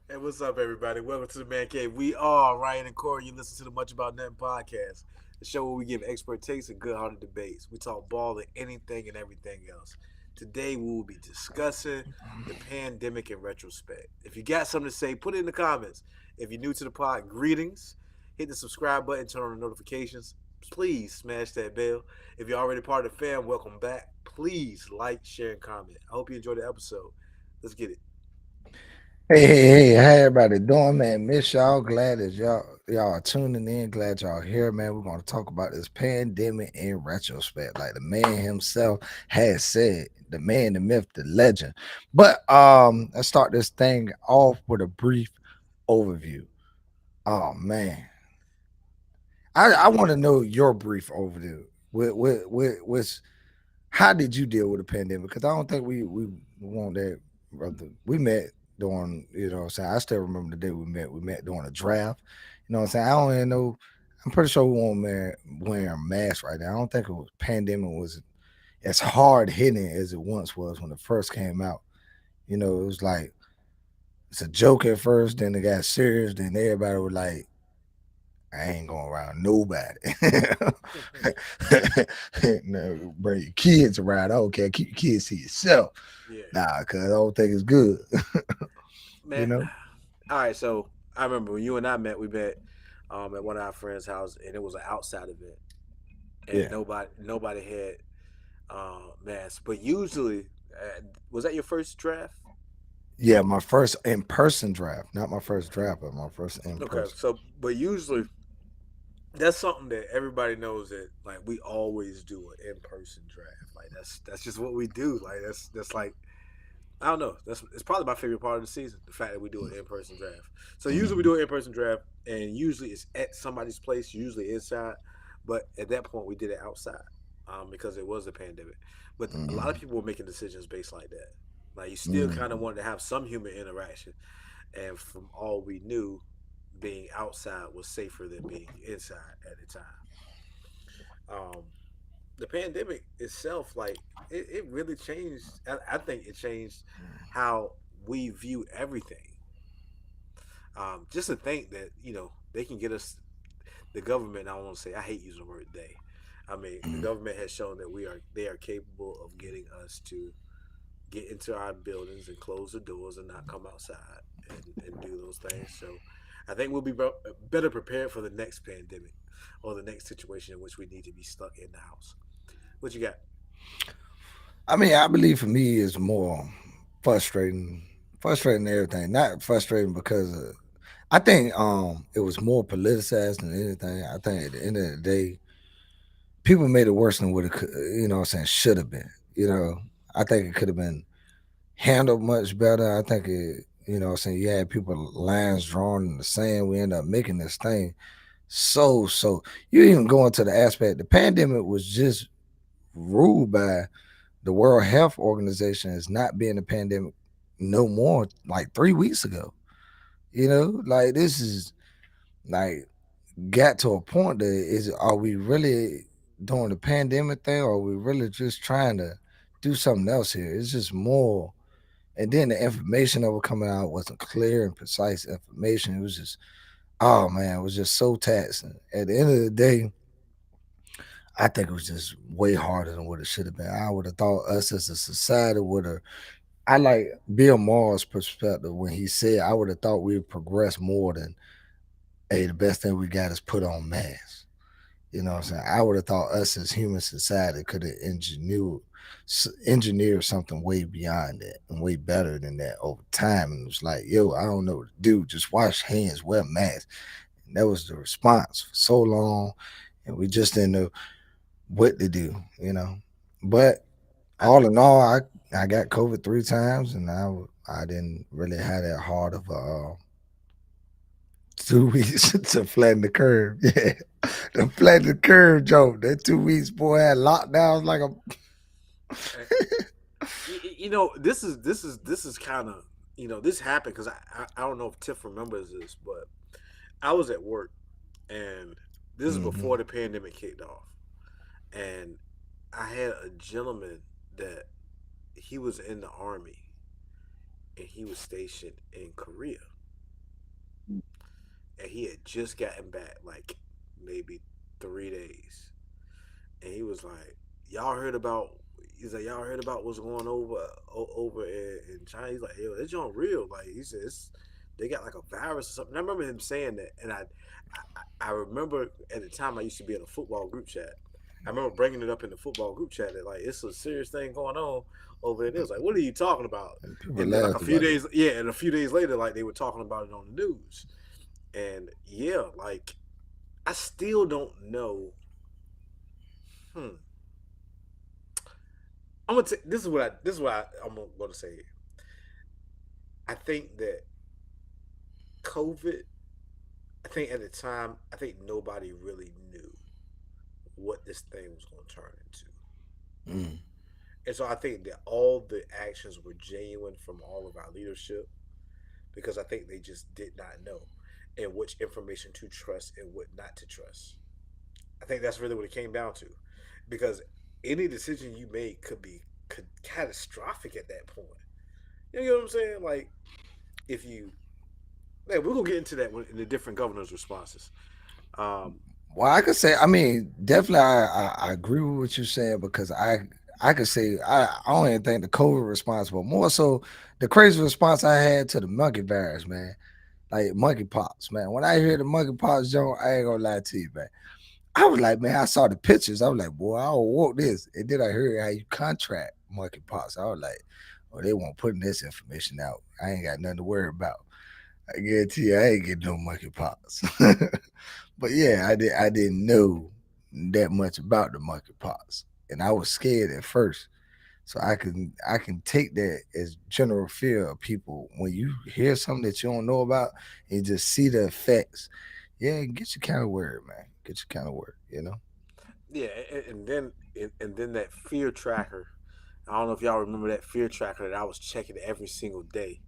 Hey, what's up, everybody? Welcome to the Man Cave. We are Ryan and Corey. You listen to the Much About Nothing podcast, the show where we give expert takes and good-hearted debates. We talk ball and anything and everything else. Today, we will be discussing the pandemic in retrospect. If you got something to say, put it in the comments. If you're new to the pod, greetings. Hit the subscribe button, turn on the notifications. Please smash that bell. If you're already part of the fam, welcome back. Please like, share, and comment. I hope you enjoyed the episode. Let's get it. Hey, how everybody doing, man? Miss y'all. Glad that y'all are tuning in. Glad y'all here, man. We're gonna talk about this pandemic in retrospect, like the man himself has said, the man, the myth, the legend. But let's start this thing off with a brief overview. Oh man, I want to know your brief overview. With how did you deal with the pandemic? Because I don't think we want that, brother. We met during, what I'm saying. I still remember the day we met. We met during a draft. You know what I'm saying? I don't even know. I'm pretty sure we won't wearing masks right now. I don't think it was pandemic was as hard hitting as it once was when it first came out. It was like it's a joke at first, then it got serious, then everybody was like, I ain't going around nobody. No, bring your kids around. I don't care. Keep your kids to yourself. Yeah. Nah, cause I don't think it's good. you Man, know? all right, so I remember when you and I met. We met at one of our friends' house, and it was an outside event, and Yeah. nobody had masks. But usually, was that your first draft? Yeah, my first in person draft. Not my first draft, but my first in Okay, person. so but usually that's something that everybody knows that like we always do an in person draft. Like that's just what we do. Like that's like I don't know. That's it's probably my favorite part of the season. The fact that we do an in person draft. So usually we Mhm. do an in person draft, and usually it's at somebody's place, usually inside. But at that point, we did it outside because it was a pandemic. But a lot of Mhm. people were making decisions based like that. Like you still kind of Mhm. wanted to have some human interaction, and from all we knew, being outside was safer than being inside at the time. Um, the pandemic itself, like it really changed. I think it changed how we view everything. Just to think that they can get us. The government. I don't want to say. I hate using the word they. I mean, the Mhm. government has shown that they are capable of getting us to get into our buildings and close the doors and not come outside and do those things. So I think we'll be better prepared for the next pandemic or the next situation in which we need to be stuck in the house. What you got? I mean, I believe for me it's more frustrating, frustrating than everything. Not frustrating because I think it was more politicized than anything. I think at the end of the day, people made it worse than what it could, what I'm saying, should have been. I think it could have been handled much better. I think it, what I'm saying, you had people lines drawn in the sand. We end up making this thing so. You even go into the aspect, the pandemic was just ruled by the World Health Organization as not being a pandemic no more like 3 weeks ago. Like this is like got to a point that is are we really doing the pandemic thing or are we really just trying to do something else here? It's just more And then the information that was coming out wasn't clear and precise information. It was just, oh man, it was just so taxing. At the end of the day, I think it was just way harder than what it should have been. I would have thought us as a society would have. I like Bill Maher's perspective when he said, I would have thought we would progress more than, hey, the best thing we got is put on masks. You know what I'm saying? I would have thought us as human society could have engineered something way beyond that and way better than that over time. And it was like, yo, I don't know what to do. Just wash hands, wear masks. And that was the response for so long. And we just didn't know what to do, you know. But I, all in all, I got COVID 3 times, and I didn't really have that hard of a 2 weeks to flatten the curve. Yeah, to flatten the curve, Joe. That 2 weeks, boy, had lockdowns like a. I you know, this is kind of, this happened because I don't know if Tiff remembers this, but I was at work, and this is before Hmm. the pandemic kicked off, and I had a gentleman that he was in the army, and he was stationed in Korea, and he had just gotten back like maybe 3 days, and he was like, "Y'all heard about?" He's like, "Y'all heard about what's going over in China?" He's like, "Yo, it's on real." Like he says, they got like a virus or something. I remember him saying that, and I remember at the time I used to be in a football group chat. I remember bringing it up in the football group chat that like it's a serious thing going on over there. It was like, "What are you talking about?" And people And then like a laughed few about it. days, yeah, and a few days later, like they were talking about it on the news, and yeah, like I still don't know. Hmm. This is what I'm going to say. I think that COVID. I think at the time, I think nobody really knew what this thing was going to turn into, Mm. and so I think that all the actions were genuine from all of our leadership because I think they just did not know, and which information to trust and what not to trust. I think that's really what it came down to, because any decision you made could catastrophic at that point. You know what I'm saying? Like if you yeah, we're gonna get into that in the different governors' responses. Um, Well, I could say, I mean, definitely, I agree with what you're saying because I could say I don't even think the COVID response, but more so the crazy response I had to the monkey virus, man. Like monkeypox, man. When I hear the monkeypox, Joe, I ain't gonna lie to you, man. I was like, man, I saw the pictures. I was like, boy, I don't want this. And then I heard how you contract monkeypox. I was like, oh, they won't putting this information out. I ain't got nothing to worry about. I guarantee you, I ain't getting no monkeypox. But yeah, I didn't know that much about the monkeypox, and I was scared at first. So I can take that as general fear of people when you hear something that you don't know about and just see the effects. Yeah, get you kind of worried, man. Get you kind of worried, you know. yeah, and then that fear tracker. I don't know if y'all remember that fear tracker that I was checking every single day.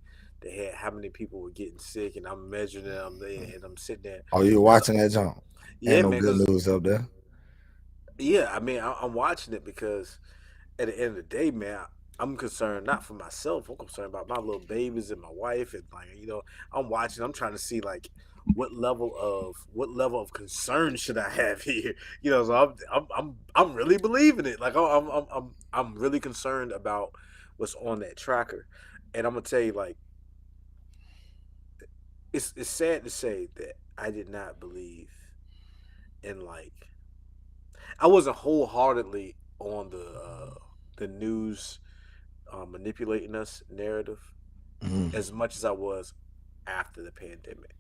That had how many people were getting sick, and I'm measuring them, and I'm sitting there Oh, you're because watching that jump? Ain't yeah, no man, good because news up there. yeah, I mean I'm watching it because at the end of the day, man, I'm concerned not for myself. I'm concerned about my little babies and my wife, and like I'm watching. I'm trying to see like what level of concern should I have here. So I'm really believing it. Like I'm really concerned about what's on that tracker, and I'm gonna tell you like it's sad to say that I did not believe in like I wasn't wholeheartedly on the news manipulating us narrative Mm. as much as I was after the pandemic.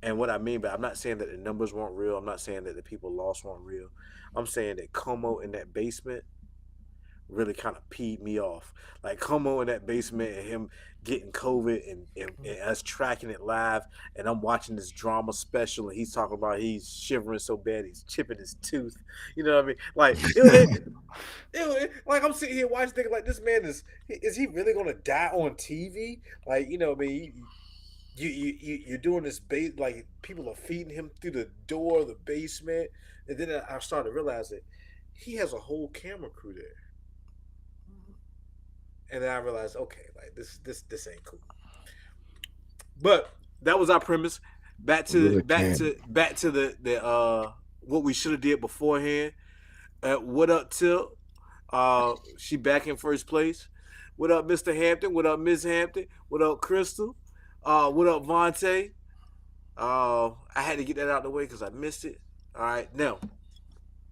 And what I mean by I'm not saying that the numbers weren't real. I'm not saying that the people lost weren't real. I'm saying that Como in that basement really kind of peed me off. Like Como in that basement and him getting COVID and us tracking it live, and I'm watching this drama special and he's talking about he's shivering so bad he's chipping his tooth. You know what I mean? Like like I'm sitting here watching, thinking like this man is he really gonna die on TV? Like I mean, you're doing this bait like people are feeding him through the door of the basement, and then I started to realize that he has a whole camera crew there, and then I realized, okay, like this ain't cool. But that was our premise. Really can. Back to the what we should have did beforehand. What up, Till? She back in first place. What up, Mr. Hampton? What up, Miss Hampton? What up, Crystal? What up, Vontae? I had to get that out of the way because I missed it. All right, now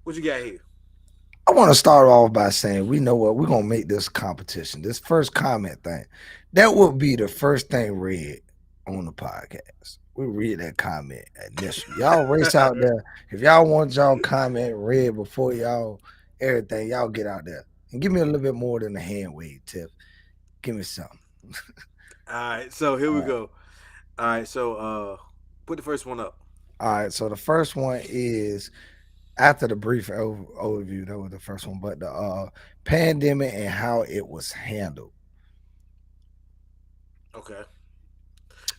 what you got here? I want to start off by saying we know what we're gonna make this competition. This first comment thing, that would be the first thing read on the podcast. We read that comment initially. Y'all race out there. If y'all want y'all comment read before y'all everything, y'all get out there and give me a little bit more than a hand wave tip. Give me something. All right, so here we All right. go. All right, so put the first one up. All right. So the first one is after the brief overview. That was the first one, but the pandemic and how it was handled. Okay.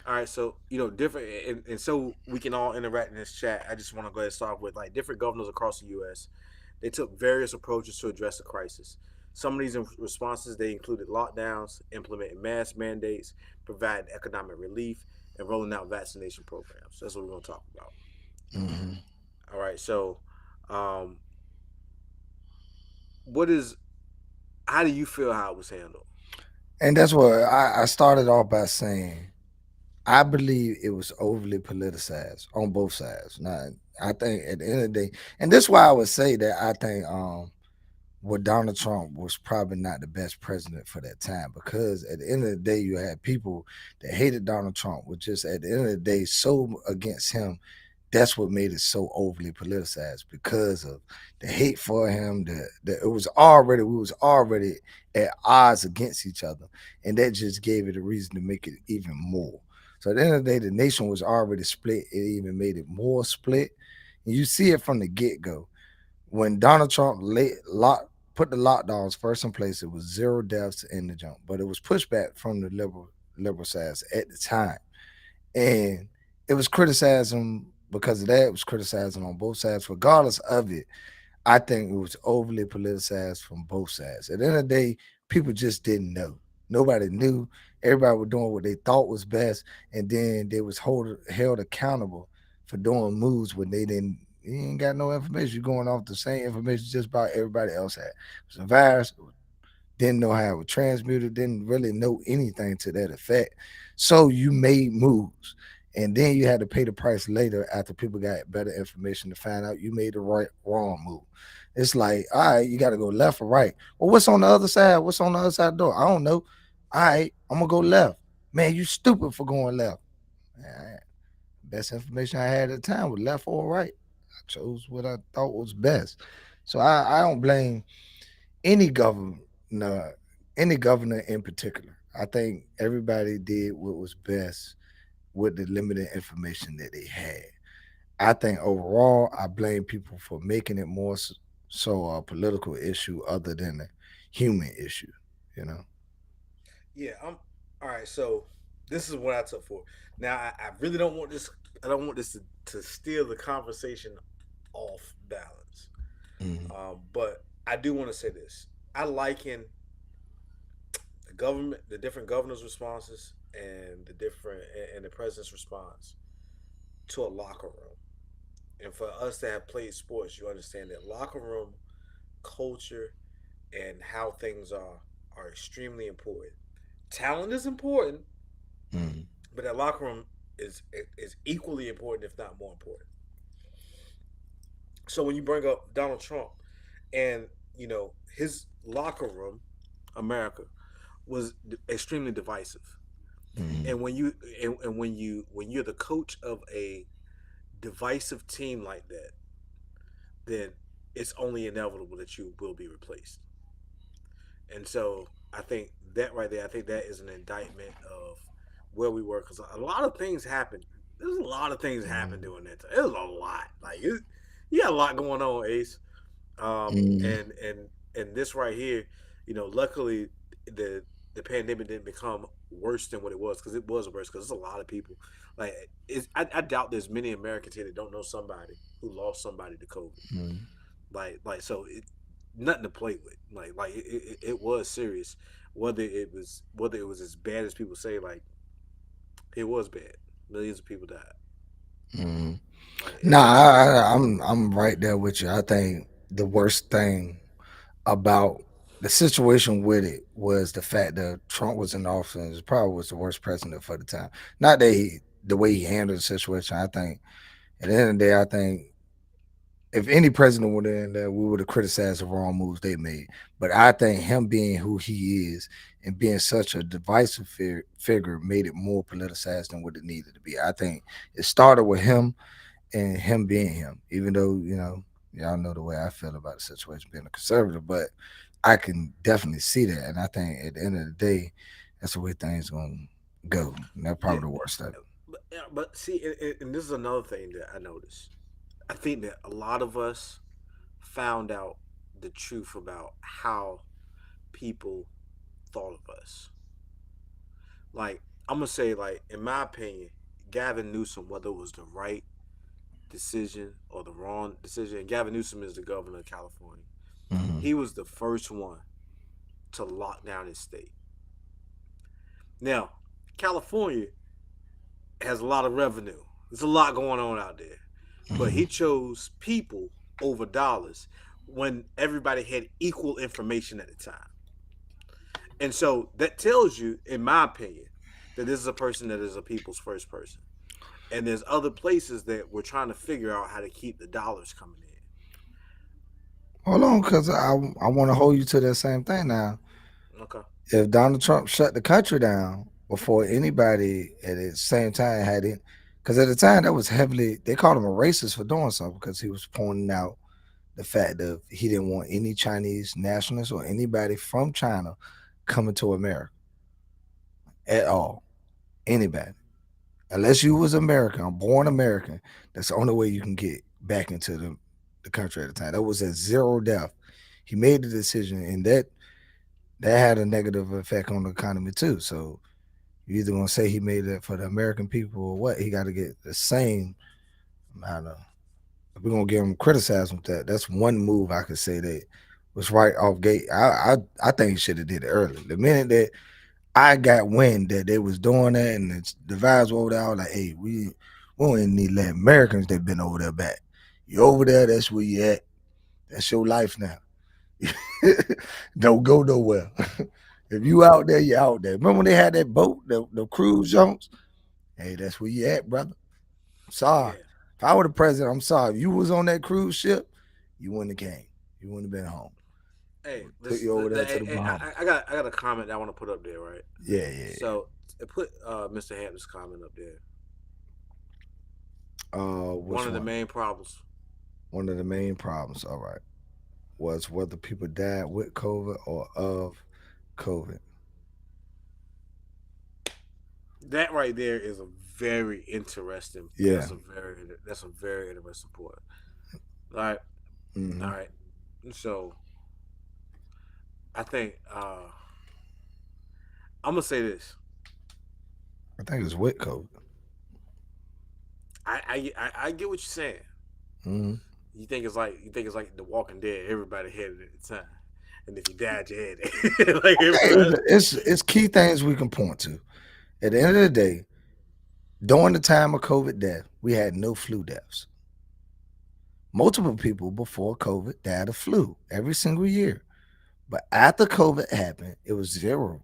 All right, so different, and so we can all interact in this chat. I just want to go ahead and start with like different governors across the U.S. They took various approaches to address the crisis. Some of these responses they included lockdowns, implementing mask mandates, providing economic relief, and rolling out vaccination programs. That's what we're going to talk about. Hmm. All right, so um, what is? How do you feel how it was handled? And that's what I started off by saying. I believe it was overly politicized on both sides. Now, I think at the end of the day, and this is why I would say that I think well, Donald Trump was probably not the best president for that time because at the end of the day, you had people that hated Donald Trump, were just at the end of the day so against him. That's what made it so overly politicized because of the hate for him. The it was already we was already at odds against each other, and that just gave it a reason to make it even more. So at the end of the day, the nation was already split. It even made it more split. And you see it from the get go when Donald Trump put the lockdowns first in place. It was zero deaths in the jump, but it was pushback from the liberal sides at the time, and it was criticizing because of that. It was criticizing on both sides. Regardless of it, I think it was overly politicized from both sides. At the end of the day, people just didn't know. Nobody knew. Everybody was doing what they thought was best, and then they was held accountable for doing moves when they didn't. You ain't got no information. You're going off the same information just about everybody else had. It was a virus. Didn't know how it was transmuted, didn't really know anything to that effect. So you made moves. And then you had to pay the price later after people got better information to find out you made the wrong move. It's like, all right, you got to go left or right. Well, what's on the other side? What's on the other side of the door? I don't know. All right, I'm gonna go left. Man, you stupid for going left. Man, best information I had at the time was left or right. I chose what I thought was best. So I don't blame any governor, any governor in particular. I think everybody did what was best with the limited information that they had. I think overall, I blame people for making it more so a political issue other than a human issue. You know. Yeah, I'm all right. So this is what I took for. Now I really don't want this. I don't want this to steal the conversation off balance. Mm-hmm. But I do want to say this. I liken the government, the different governors' responses, and the president's response to a locker room. And for us that have played sports, you understand that locker room culture and how things are extremely important. Talent is important, Mm-hmm. but that locker room is equally important, if not more important. So when you bring up Donald Trump and his locker room, America, was extremely divisive. Mm-hmm. And when you're the coach of a divisive team like that, then it's only inevitable that you will be replaced. And so I think that right there, I think that is an indictment of where we were because a lot of things happened. There's a lot of things happened during that time. It was a lot. You got a lot going on, Ace. Um, Mm-hmm. and and and this right here, luckily the the pandemic didn't become worse than what it was because it was worse because there's a lot of people. Like I doubt there's many Americans here that don't know somebody who lost somebody to COVID. Mm-hmm. So it nothing to play with. It was serious. whether it was as bad as people say, like it was bad. Millions of people died. Mm. Like Nah, it's I'm right there with you. I think the worst thing about the situation with it was the fact that Trump was in office. Probably was the worst president for the time. Not that the way he handled the situation. I think at the end of the day, I think if any president would have in there, we would have criticized the wrong moves they made. But I think him being who he is and being such a divisive figure made it more politicized than what it needed to be. I think it started with him and him being him, even though, y'all know the way I feel about the situation being a conservative, but I can definitely see that. And I think at the end of the day, that's the way things gonna go. And that's yeah. probably the worst of it. But see, and this is another thing that I noticed. I think that a lot of us found out the truth about how people thought of us. Like I'm gonna say, like in my opinion, Gavin Newsom, whether it was the right decision or the wrong decision, and Gavin Newsom is the governor of California. Hmm. He was the first one to lock down his state. Now, California has a lot of revenue. There's a lot going on out there. But Hmm. he chose people over dollars when everybody had equal information at the time. And so that tells you, in my opinion, that this is a person that is a people's first person. And there's other places that we're trying to figure out how to keep the dollars coming in. Hold on, because I want to hold you to that same thing now. Okay. If Donald Trump shut the country down before anybody at the same time had it, because at the time that was heavily, they called him a racist for doing something because he was pointing out the fact that he didn't want any Chinese nationalists or anybody from China coming to America at all. Anybody. Unless you was American, or born American, that's the only way you can get back into the country at the time. That was at zero death. He made the decision, and that had a negative effect on the economy too. So you either gonna say he made it for the American people or what? He got to get the same amount of. If we're gonna give him criticism with that, that's one move I could say that was right off gate. I think he should have did it early. The minute that I got wind that they was doing that and the vibes were over there, I was like, hey, we don't even need to let Americans that been over there back. You over there, that's where you at. That's your life now. Don't go nowhere. If you out there, you out there. Remember when they had that boat, the cruise Jones? Hey, that's where you at, brother. I'm sorry. Yeah. If I were the president, I'm sorry. If you was on that cruise ship, you wouldn't have came. You wouldn't have been home. Hey, Took this you over there to hey, the hey, Bahamas. I got a comment that I want to put up there, right? Yeah, yeah, yeah. So put Mr. Hampton's comment up there. One Which of the one? main problems. One of the main problems, all right, was whether people died with COVID or of COVID. That right there is a very interesting. Yeah. That's a very interesting point. All right, all Hmm. right. So I think I'm gonna say this. I think it's with COVID. I get what you're saying. Hmm. You think it's like The Walking Dead. Everybody had it at the time, and if you died, you had it. Like Okay, everybody. it's key things we can point to. At the end of the day, during the time of COVID death, we had no flu deaths. Multiple people before COVID died of flu every single year. But after COVID happened, it was zero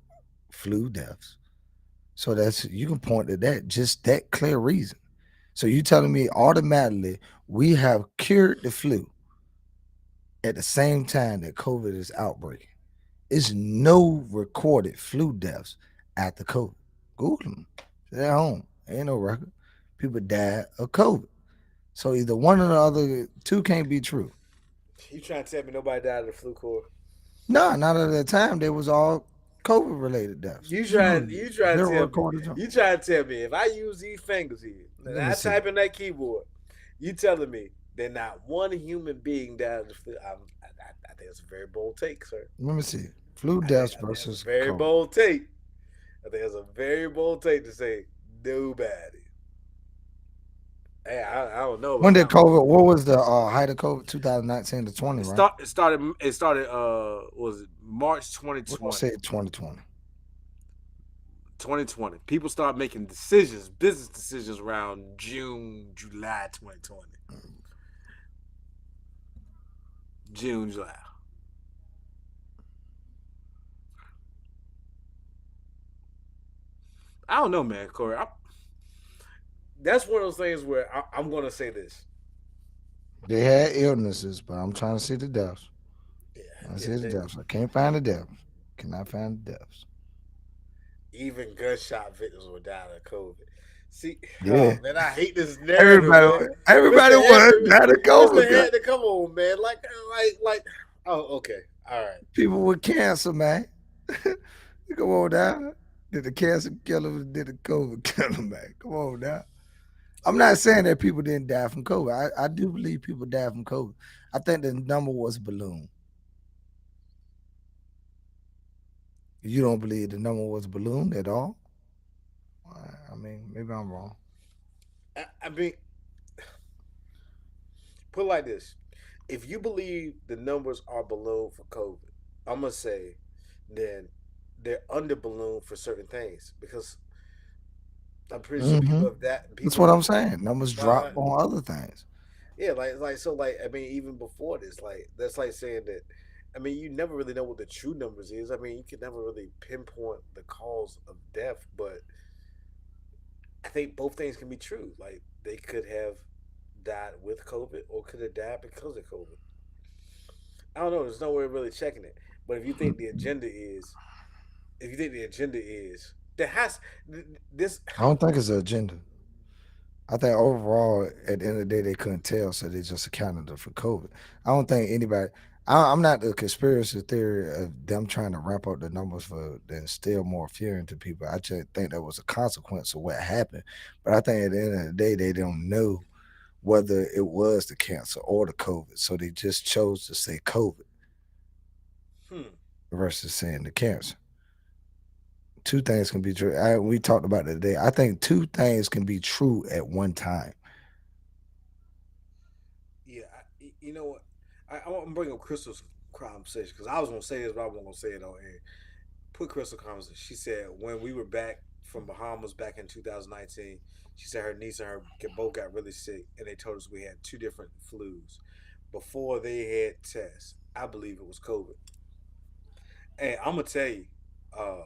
flu deaths. So that's you can point to that, just that clear reason. So you telling me automatically we have cured the flu at the same time that COVID is outbreaking. It's no recorded flu deaths after COVID. Google them. Sit at home. Ain't no record. People died of COVID. So either one or the other two can't be true. You trying to tell me nobody died of the flu core? No, not at the time. They was all COVID related deaths. You Zero, trying you trying to zero tell me recorded. you trying to tell me if I use these fingers here and Let me I see. type in that keyboard, you telling me that not one human being died of the flu? I think it's a very bold take, sir. Let me see. Flu I think deaths I think it's a versus very COVID. bold take. I think it's a very bold take to say nobody. Hey, I don't know When about did that one. COVID? What was the height of COVID? 2019 to 20, right? It started was it March We're gonna say 2020. 2020. 2020. People start making decisions, business decisions around June, July 2020. June, July. I don't know, man, Corey. That's one of those things where I'm going to say this. They had illnesses, but I'm trying to see the deaths. Yeah, I yeah. see the deaths. I can't find the deaths. Cannot find the deaths. Even gunshot victims were dying of COVID. See, oh Yeah, man, I hate this narrative, everybody, man. everybody Mister was Ed, not a Mister COVID gun. Ed, come on, man. Like. Oh, okay, all right. People with cancer, man. Come on now. Did the cancer kill them? Did the COVID kill them, man? Come on now. I'm Well, not saying that people didn't die from COVID. I do believe people died from COVID. I think the number was balloon. You don't believe the number was balloon at all? I mean, maybe I'm wrong. I mean, put it like this: if you believe the numbers are balloon for COVID, I'm gonna say then they're under balloon for certain things because I'm pretty sure Hmm. That's people what I'm have saying. Numbers like dropped on other things. yeah, like I mean, even before this, like that's like saying that. I mean, you never really know what the true numbers is. I mean, you can never really pinpoint the cause of death, but I think both things can be true. Like they could have died with COVID or could have died because of COVID. I don't know. There's no way of really checking it. But if you think the agenda is, there has this. I don't think it's an agenda. I think overall, at the end of the day, they couldn't tell, so they just accounted for COVID. I don't think anybody. I'm not the conspiracy theory of them trying to ramp up the numbers for to instill more fear into people. I just think that was a consequence of what happened. But I think at the end of the day, they don't know whether it was the cancer or the COVID, so they just chose to say COVID Hmm. versus saying the cancer. Two things can be true. We talked about it today. I think two things can be true at one time. Yeah. You know what? I'm gonna bring up Crystal's conversation because I was gonna say this, but I wasn't gonna say it on air. Put Crystal conversation. She said when we were back from Bahamas back in 2019, she said her niece and her both got really sick, and they told us we had two different flus. Before they had tests, I believe it was COVID. And I'm gonna tell you, uh,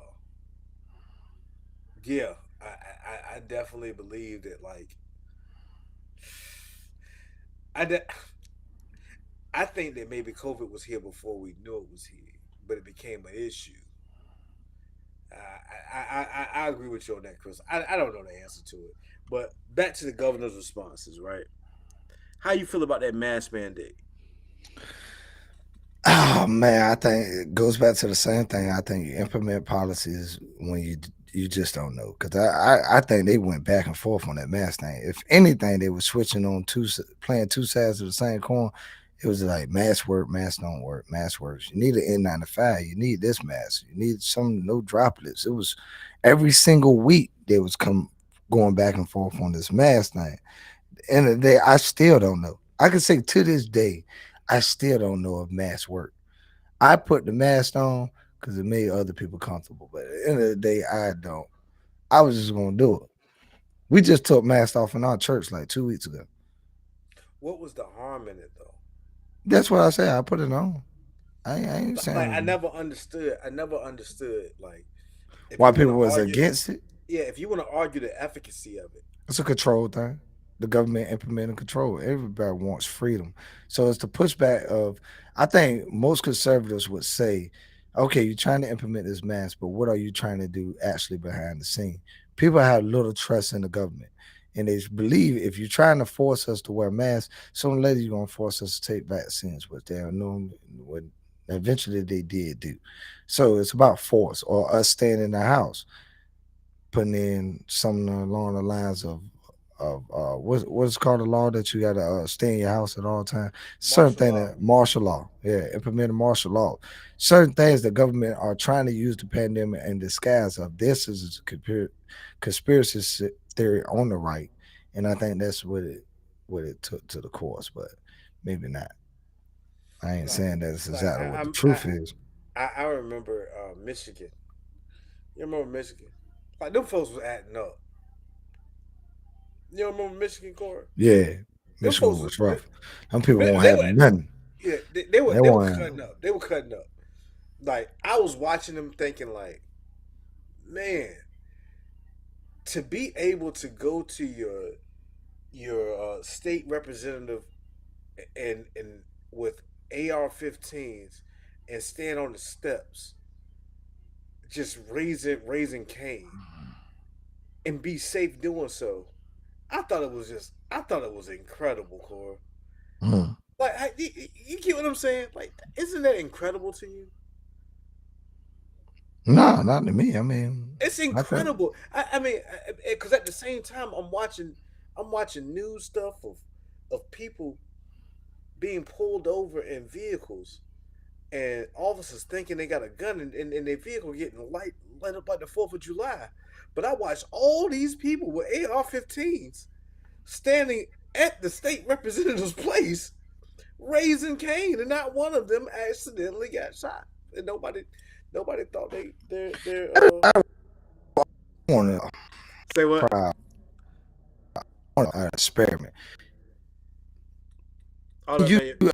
yeah, I definitely believe that. Like, I de- I think that maybe COVID was here before we knew it was here, but it became an issue. I agree with you on that, Chris. I don't know the answer to it, but back to the governor's responses, right? How you feel about that mask mandate? Oh man, I think it goes back to the same thing. I think you implement policies when you just don't know because I think they went back and forth on that mask thing. If anything, they were switching on playing two sides of the same coin. It was like mask work, mask don't work, mask works. You need an N95. You need this mask. You need some no droplets. It was every single week they was going back and forth on this mask thing. End of the day, I still don't know. I can say to this day, I still don't know if masks work. I put the mask on because it made other people comfortable. But at the end of the day, I don't. I was just gonna do it. We just took masks off in our church like 2 weeks ago. What was the harm in it though? That's what I say. I put it on. I ain't Like I saying never understood. I never understood. Like if why you want people to was argue, against it. yeah, if you want to argue the efficacy of it, It's a control thing. The government implementing control. Everybody wants freedom. So it's the pushback of I think most conservatives would say, okay, you're trying to implement this mask, but what are you trying to do actually behind the scene? People have little trust in the government. And they believe if you're trying to force us to wear masks, sooner or later you're gonna force us to take vaccines, which they are known what eventually they did do. So it's about force or us staying in the house putting in something along the lines of what's called a law that you got to stay in your house at all times. Certain martial thing law. that martial law, yeah, implementing martial law. Certain things the government are trying to use the pandemic in disguise of this is a conspiracy theory on the right, and I think that's what it. what it took to the course, but maybe not. I ain't Like saying that's like exactly what the I'm truth is. I remember Michigan. You remember Michigan? Like them folks was acting up. You remember Michigan Core? Yeah, Them Michigan folks was was rough. Some people won't they have were nothing. yeah They they were want cutting up. They were cutting up. Like I was watching them thinking like, man, to be able to go to your state representative and with AR-15s and stand on the steps just raising Cain and be safe doing so. I thought it was incredible, Cora. mm, Like you get what I'm saying? Like isn't that incredible to you? no, not to me. I mean, It's I think incredible. I mean, because at the same time, I'm watching news stuff of people being pulled over in vehicles and officers thinking they got a gun and their vehicle getting light up like the 4th of July. But I watched all these people with AR-15s standing at the state representative's place raising Cain, and not one of them accidentally got shot. And nobody thought their I want to say what? proud an experiment. All Can that you? man.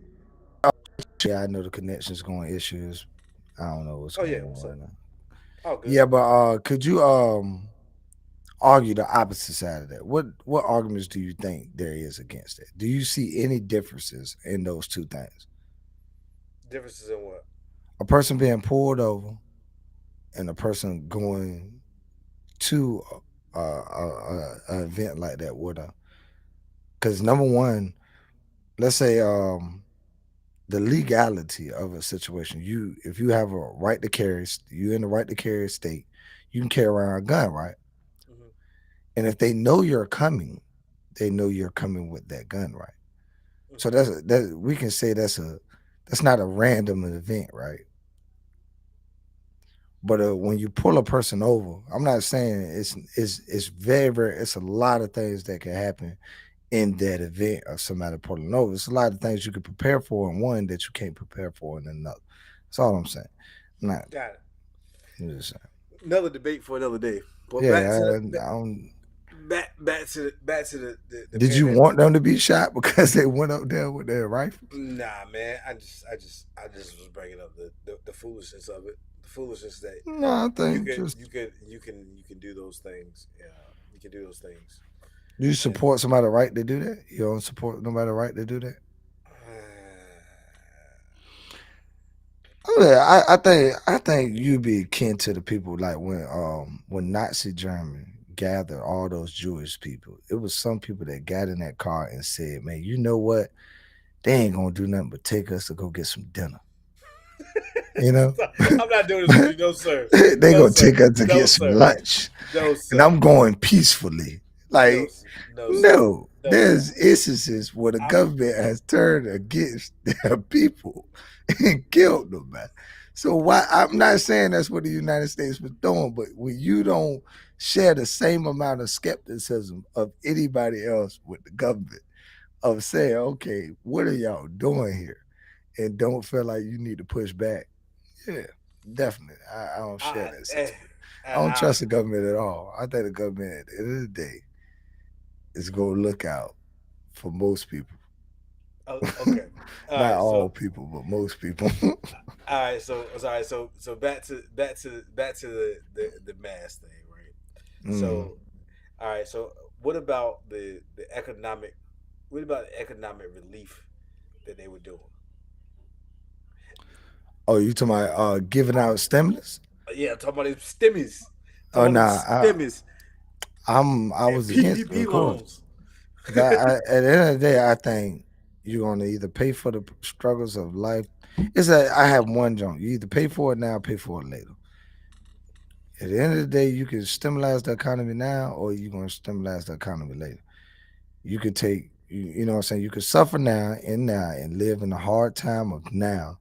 Yeah, I know the connection's going issues. I don't know what's Oh going yeah, what's on up? right now. All good. Yeah, but could you argue the opposite side of that? What arguments do you think there is against it? Do you see any differences in those two things? Differences in what? A person being pulled over and a person going to a event like that with a because number one, let's say the legality of a situation. You if you have a right to carry, you in the right to carry state, you can carry around a gun, right? Hmm. And if they know you're coming, they know you're coming with that gun, right? So Hmm. that we can say that's not a random event, right? But when you pull a person over, I'm not saying it's very it's a lot of things that can happen in that event of somebody pulling over. It's a lot of things you can prepare for in one that you can't prepare for in another. That's all I'm saying. I'm not Got it. I'm just saying. Another debate for another day. But Yeah, I don't, back to the did you pandemic. want them to be shot because they went up there with their rifles? Nah, man. I just was bringing up the foolishness of it. The foolishness that No, I think just you can do those things. Yeah, you can do those things. you And support somebody right to do that. You don't support nobody right to do that. Oh, yeah, I think you'd be akin to the people like when Nazi Germany gathered all those Jewish people. It was some people that got in that car and said, "Man, you know what? They ain't gonna do nothing but take us to go get some dinner." You know, I'm not doing this with you, no sir, they no gonna sir, take us to no get some sir, lunch, no and sir, I'm going peacefully. no Like, sir, no sir, no, no sir. there's instances where the I, government has turned against their people and killed them, man. So why? I'm not saying that's what the United States was doing, but when you don't share the same amount of skepticism of anybody else with the government of saying, okay, what are y'all doing here, and don't feel like you need to push back. Yeah, definitely. I don't share I, that eh, sentiment. I don't I, trust the government at all. I think the government at the end of the day is going to look out for most people. okay. All Not right. all So people, but most people. all right. So back to the mass thing, right? Mm. So all right. So what about the economic? What about the economic relief that they were doing? Oh, you talking about giving out stimulus? Yeah, I'm talking about them stimmies. Oh, Talking about them nah. stimmies I and was against it, PPP of course, loans. because at the end of the day, I think you're going to either pay for the struggles of life. I have one joint. You either pay for it now, or pay for it later. At the end of the day, you can stimulate the economy now, or you're going to stimulate the economy later. You could take, you know what I'm saying? You could suffer now and live in the hard time of now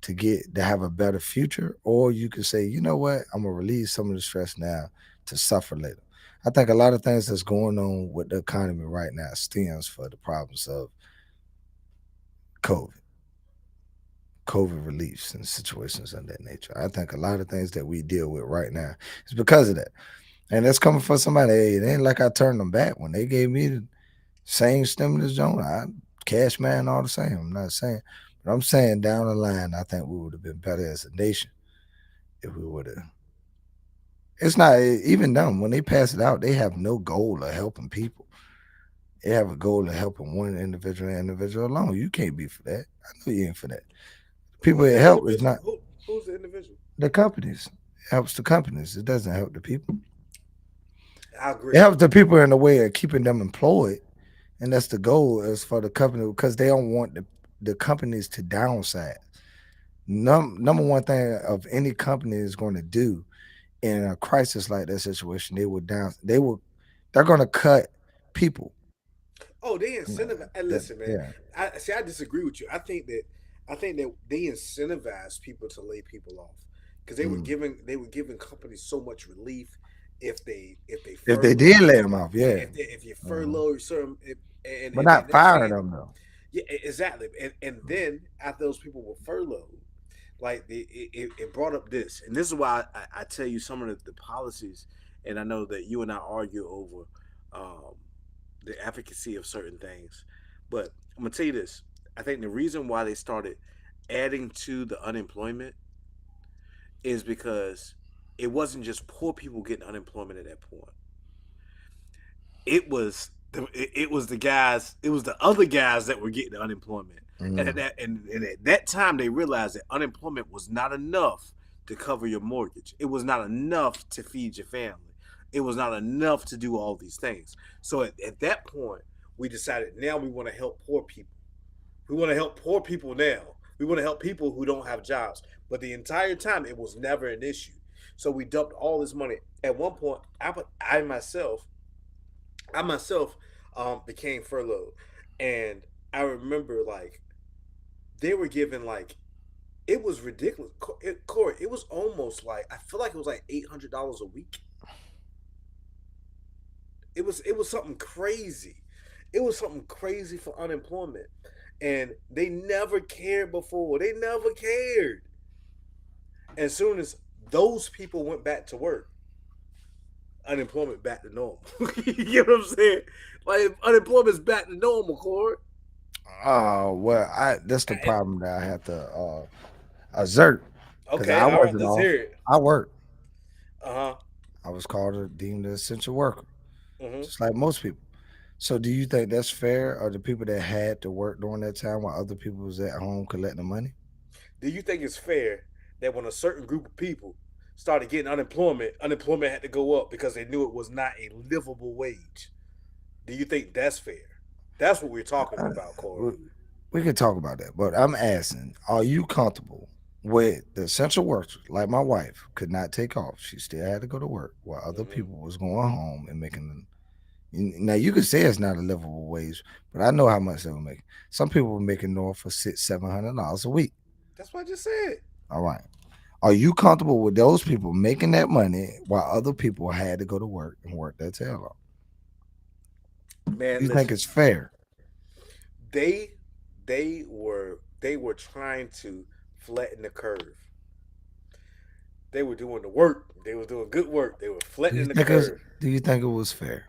to have a better future, or you could say, you know what, I'm gonna release some of the stress now to suffer later. I think a lot of things that's going on with the economy right now stems for the problems of COVID, COVID reliefs and situations of that nature. I think a lot of things that we deal with right now is because of that. And that's coming from somebody. Hey, it ain't like I turned them back when they gave me the same stimulus, Joan. I cash man all the same. I'm not saying, but I'm saying down the line, I think we would have been better as a nation if we would have. It's not even them when they pass it out. They have no goal of helping people. They have a goal of helping one individual alone. You can't be for that. I know you ain't for that. People Who's it the help is individual? not Who's the individual? the companies. It helps the companies. It doesn't help the people. I It agree. helps the people in a way of keeping them employed, and that's the goal is for the company because they don't want the companies to downside. Number one thing of any company is going to do in a crisis like that situation, they're going to cut people. Oh, they Yeah, incentivize. And listen, man. yeah. I see. I disagree with you. I think that they incentivize people to lay people off because Mm. they were giving companies so much relief if they If they furlough did lay them off, yeah yeah. if you Mhm. furlough certain But and not that firing same them though. yeah exactly and then after those people were furloughed like it brought up this and this is why I tell you some of the policies and I know that you and I argue over um, the efficacy of certain things. But I'm gonna tell you this: I think the reason why they started adding to the unemployment is because it wasn't just poor people getting unemployment at that point. It was the guys. It was the other guys that were getting unemployment. Mm. And at that time, they realized that unemployment was not enough to cover your mortgage. It was not enough to feed your family. It was not enough to do all these things. So at that point, we decided now we want to help poor people. We want to help poor people now. We want to help people who don't have jobs. But the entire time, it was never an issue. So we dumped all this money. At one point, I myself became furloughed, and I remember like they were giving like it was ridiculous. Corey, it was almost like I feel like it was like $800 a week. It was something crazy. It was something crazy for unemployment, and they never cared before. They never cared. As soon as those people went back to work, unemployment back to normal. You know what I'm saying? Like unemployment's back to normal, Corey. Oh well, I that's the problem that I have to assert because Okay, I all right, wasn't let's off. hear it. I worked. Uh huh. I was called a deemed an essential worker, Mm-hmm. just like most people. So, do you think that's fair? Or the people that had to work during that time while other people was at home collecting money? Do you think it's fair that when a certain group of people started getting unemployment, unemployment had to go up because they knew it was not a livable wage? Do you think that's fair? That's what we're talking Uh, about, Corey. we, we can talk about that, but I'm asking: are you comfortable with the essential workers, like my wife, could not take off? She still had to go to work while other Mm-hmm. people was going home and making. Now you could say it's not a livable wage, but I know how much they were making. Some people were making north of $600-700 a week. That's what I just said. All right. Are you comfortable with those people making that money while other people had to go to work and work their tail off? Man, You think listen. it's fair? They they were trying to flatten the curve. They were doing the work. They were doing good work. They were Do you flattening the think it's? curve. Do you think it was fair?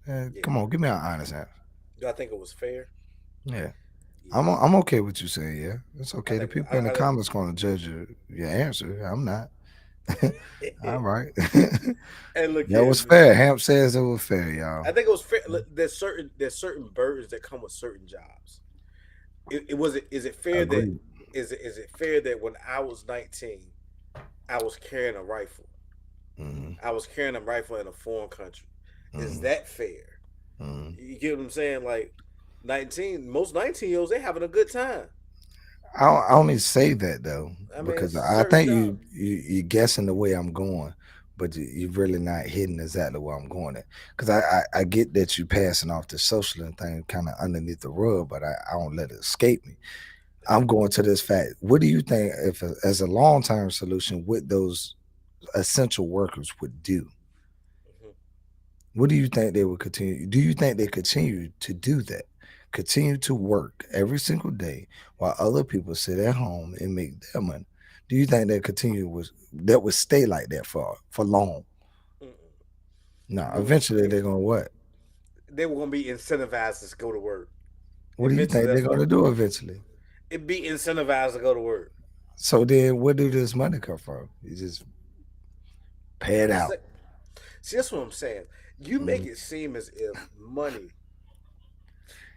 Yeah. Come on, give me an honest answer. Do I think it was fair? Yeah, Yeah. I'm okay with you saying yeah. It's I okay. The think people in the I think comments gonna judge your answer. I'm not. All right. and look That here, was fair. Hamp says it was fair, y'all. I think it was fair. There's certain burdens that come with certain jobs. It was it is it fair that Agreed. is it fair that when I was 19, I was carrying a rifle. Hmm. I was carrying a rifle in a foreign country. Is Hmm. that fair? Hmm. You get what I'm saying? Like 19, most 19-year-olds they having a good time. I only say that though I mean, because it's I certain think jobs. you're guessing the way I'm going, but you're really not hitting exactly where I'm going at. Because I get that you passing off the social thing kind of underneath the rug, but I don't let it escape me. I'm going to this fact. What do you think if as a long term solution, what those essential workers would do? Mhm. What do you think they would continue? Do you think they continue to do that? Continue to work every single day while other people sit at home and make their money. Do you think they continue was that would stay like that for long? Mm-mm. No, They would eventually they're gonna what? they were gonna be incentivized to go to work. What do you Eventually, think they're that's what gonna do eventually? it'd be incentivized to go to work. So then where do this money come from? You just pay it It's out. like, see, that's what I'm saying. You make Mhm. it seem as if money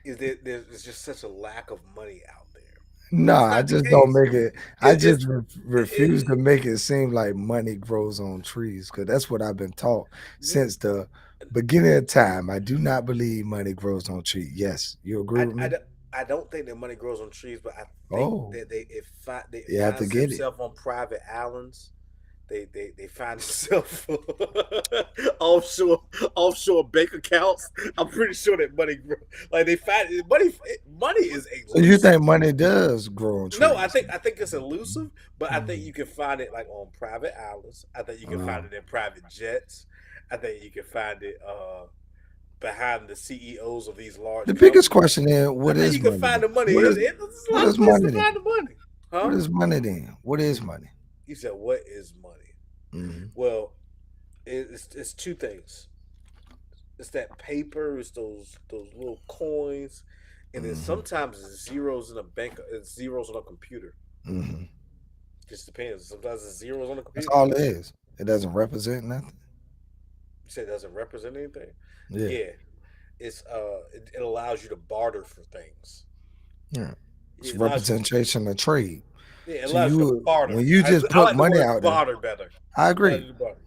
is there's just such a lack of money out there, No, but it's I not the just don't case. make it. I It, just it's refuse to make it seem like money grows on trees because that's what I've been taught since the beginning of time. I do not believe money grows on trees. Yes, you agree I, with I, me? don't- I don't think that money grows on trees, but I think Oh, that it you have to finds get it. themselves on private islands. They find themselves offshore offshore bank accounts. I'm pretty sure that like they find money is So you elusive. think money does grow on No, trees? I think it's elusive, but I think Mhm. you can find it like on private islands. I think you can Uh, find it in private jets. I think you can find it behind the CEOs of these the large biggest companies. question is, I what think is you can money find then? the money. There's a What lot of is places to money find then? the money, What huh? is money then? What is money? You said, "What is money?" Hmm. Well, it's two things. It's that paper. It's those little coins, and then Hmm. sometimes it's zeros in a bank. It's zeros on a computer. Hmm. Just depends. Sometimes it's zeros on a That's computer. all it is. It doesn't represent nothing. You say it doesn't represent anything. Yeah. Yeah, it allows you to barter for things. Yeah. It's It allows you to representation of trade. yeah, it So allows you to you barter. when you just I put like the money word out there, barter better. I Allows agree. you to barter.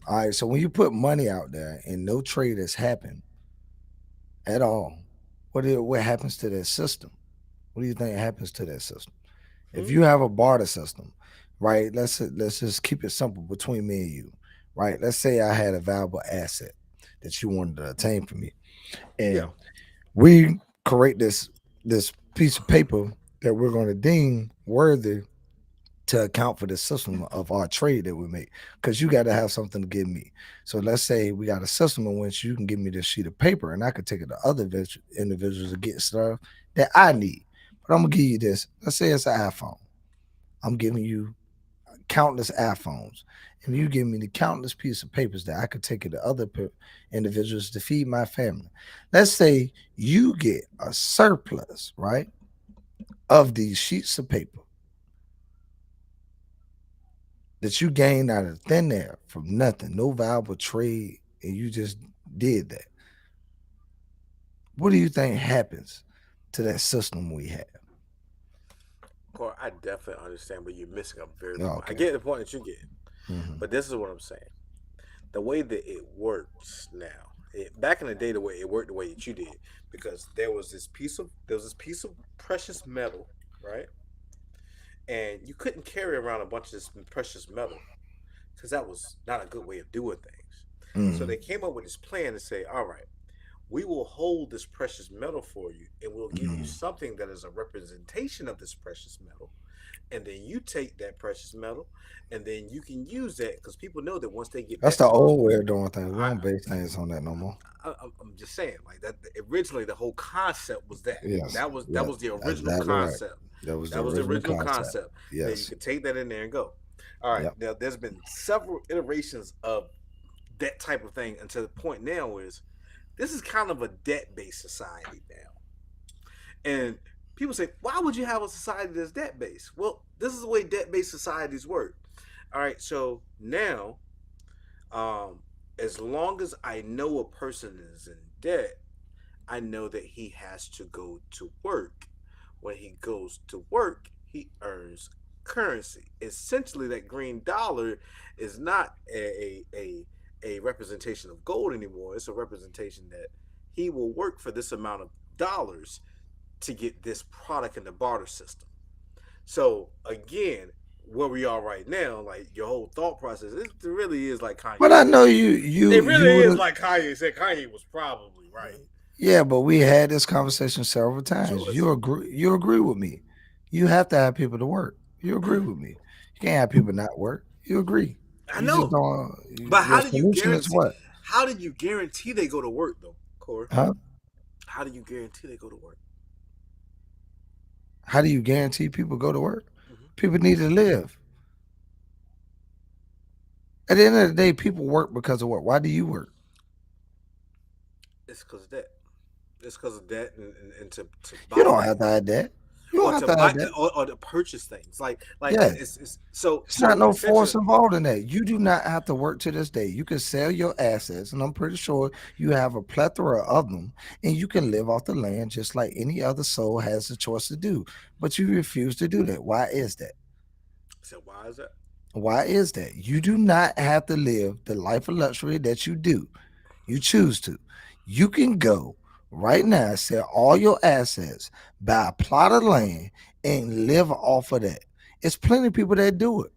All right. So when you put money out there and no trade has happened at all, what happens to that system? What do you think happens to that system? If Hmm? you have a barter system, right? Let's just keep it simple between me and you, right? Let's say I had a valuable asset that you wanted to obtain from me, Yeah. and we create this piece of paper that we're going to deem worthy to account for the system of our trade that we make. Because you got to have something to give me. So let's say we got a system in which you can give me this sheet of paper, and I could take it to other individuals to get stuff that I need. But I'm gonna give you this. Let's say it's an iPhone. I'm giving you countless iPhones, and you give me the countless piece of papers that I could take it to other individuals to feed my family. Let's say you get a surplus, right, of these sheets of paper that you gained out of thin air from nothing, no viable trade, and you just did that. What do you think happens to that system we have? Core, I definitely understand, but you're missing a very big point. I Okay. get the point that you get, Hmm. but this is what I'm saying. The way that it works now, back in the day, the way it worked, the way that you did, because there was this piece of precious metal, right? And you couldn't carry around a bunch of this precious metal because that was not a good way of doing things. So Hmm. they came up with this plan to say, all right, we will hold this precious metal for you and we'll give you Hmm. something that is a representation of this precious metal. And then you take that precious metal and then you can use that because people know that once they get That's that the card, old way of doing things. We I, don't base things on that no more. I'm just saying like that. Originally, the whole concept was that Yes. that Yeah. was the That's original exactly right. concept. That was the That was the original original concept. concept that you Yes. could take that in there and go. All right. Yep. Now, there's been several iterations of that type of thing until the point now is this is kind of a debt based society now. And people say, why would you have a society that's debt based? Well, this is the way debt based societies work. All right, so now, um, as long as I know a person is in debt, I know that he has to go to work. When he goes to work, he earns currency. Essentially, that green dollar is not a representation of gold anymore. It's a representation that he will work for this amount of dollars to get this product in the barter system. So again, where we are right now, like your whole thought process, it really is like But Kanye I said. know It you really is would. like Kanye said. Kanye was probably right. Yeah, but we had this conversation several times. Choice. You agree with me. You have to have people to work. You agree with me. You can't have people not work. You agree. I You just know, don't but your solution is what? how do you guarantee they go to work though, Corey? Huh? How do you guarantee they go to work? How do you guarantee people go to work? Hmm. People need to live. At the end of the day, people work because of what? Why do you work? It's because of that. It's because of that, and to You buy don't have to things, have that. You or don't have to to have buy, that. or to purchase things. Like Yeah. it's so It's not so no essentially. force involved in that. You do not have to work to this day. You can sell your assets, and I'm pretty sure you have a plethora of them, and you can live off the land just like any other soul has the choice to do. But you refuse to do that. Why is that? So why is that? Why is that? You do not have to live the life of luxury that you do. You choose to. You can go right now, sell all your assets, buy a plot of land, and live off of that. It's plenty of people that do it.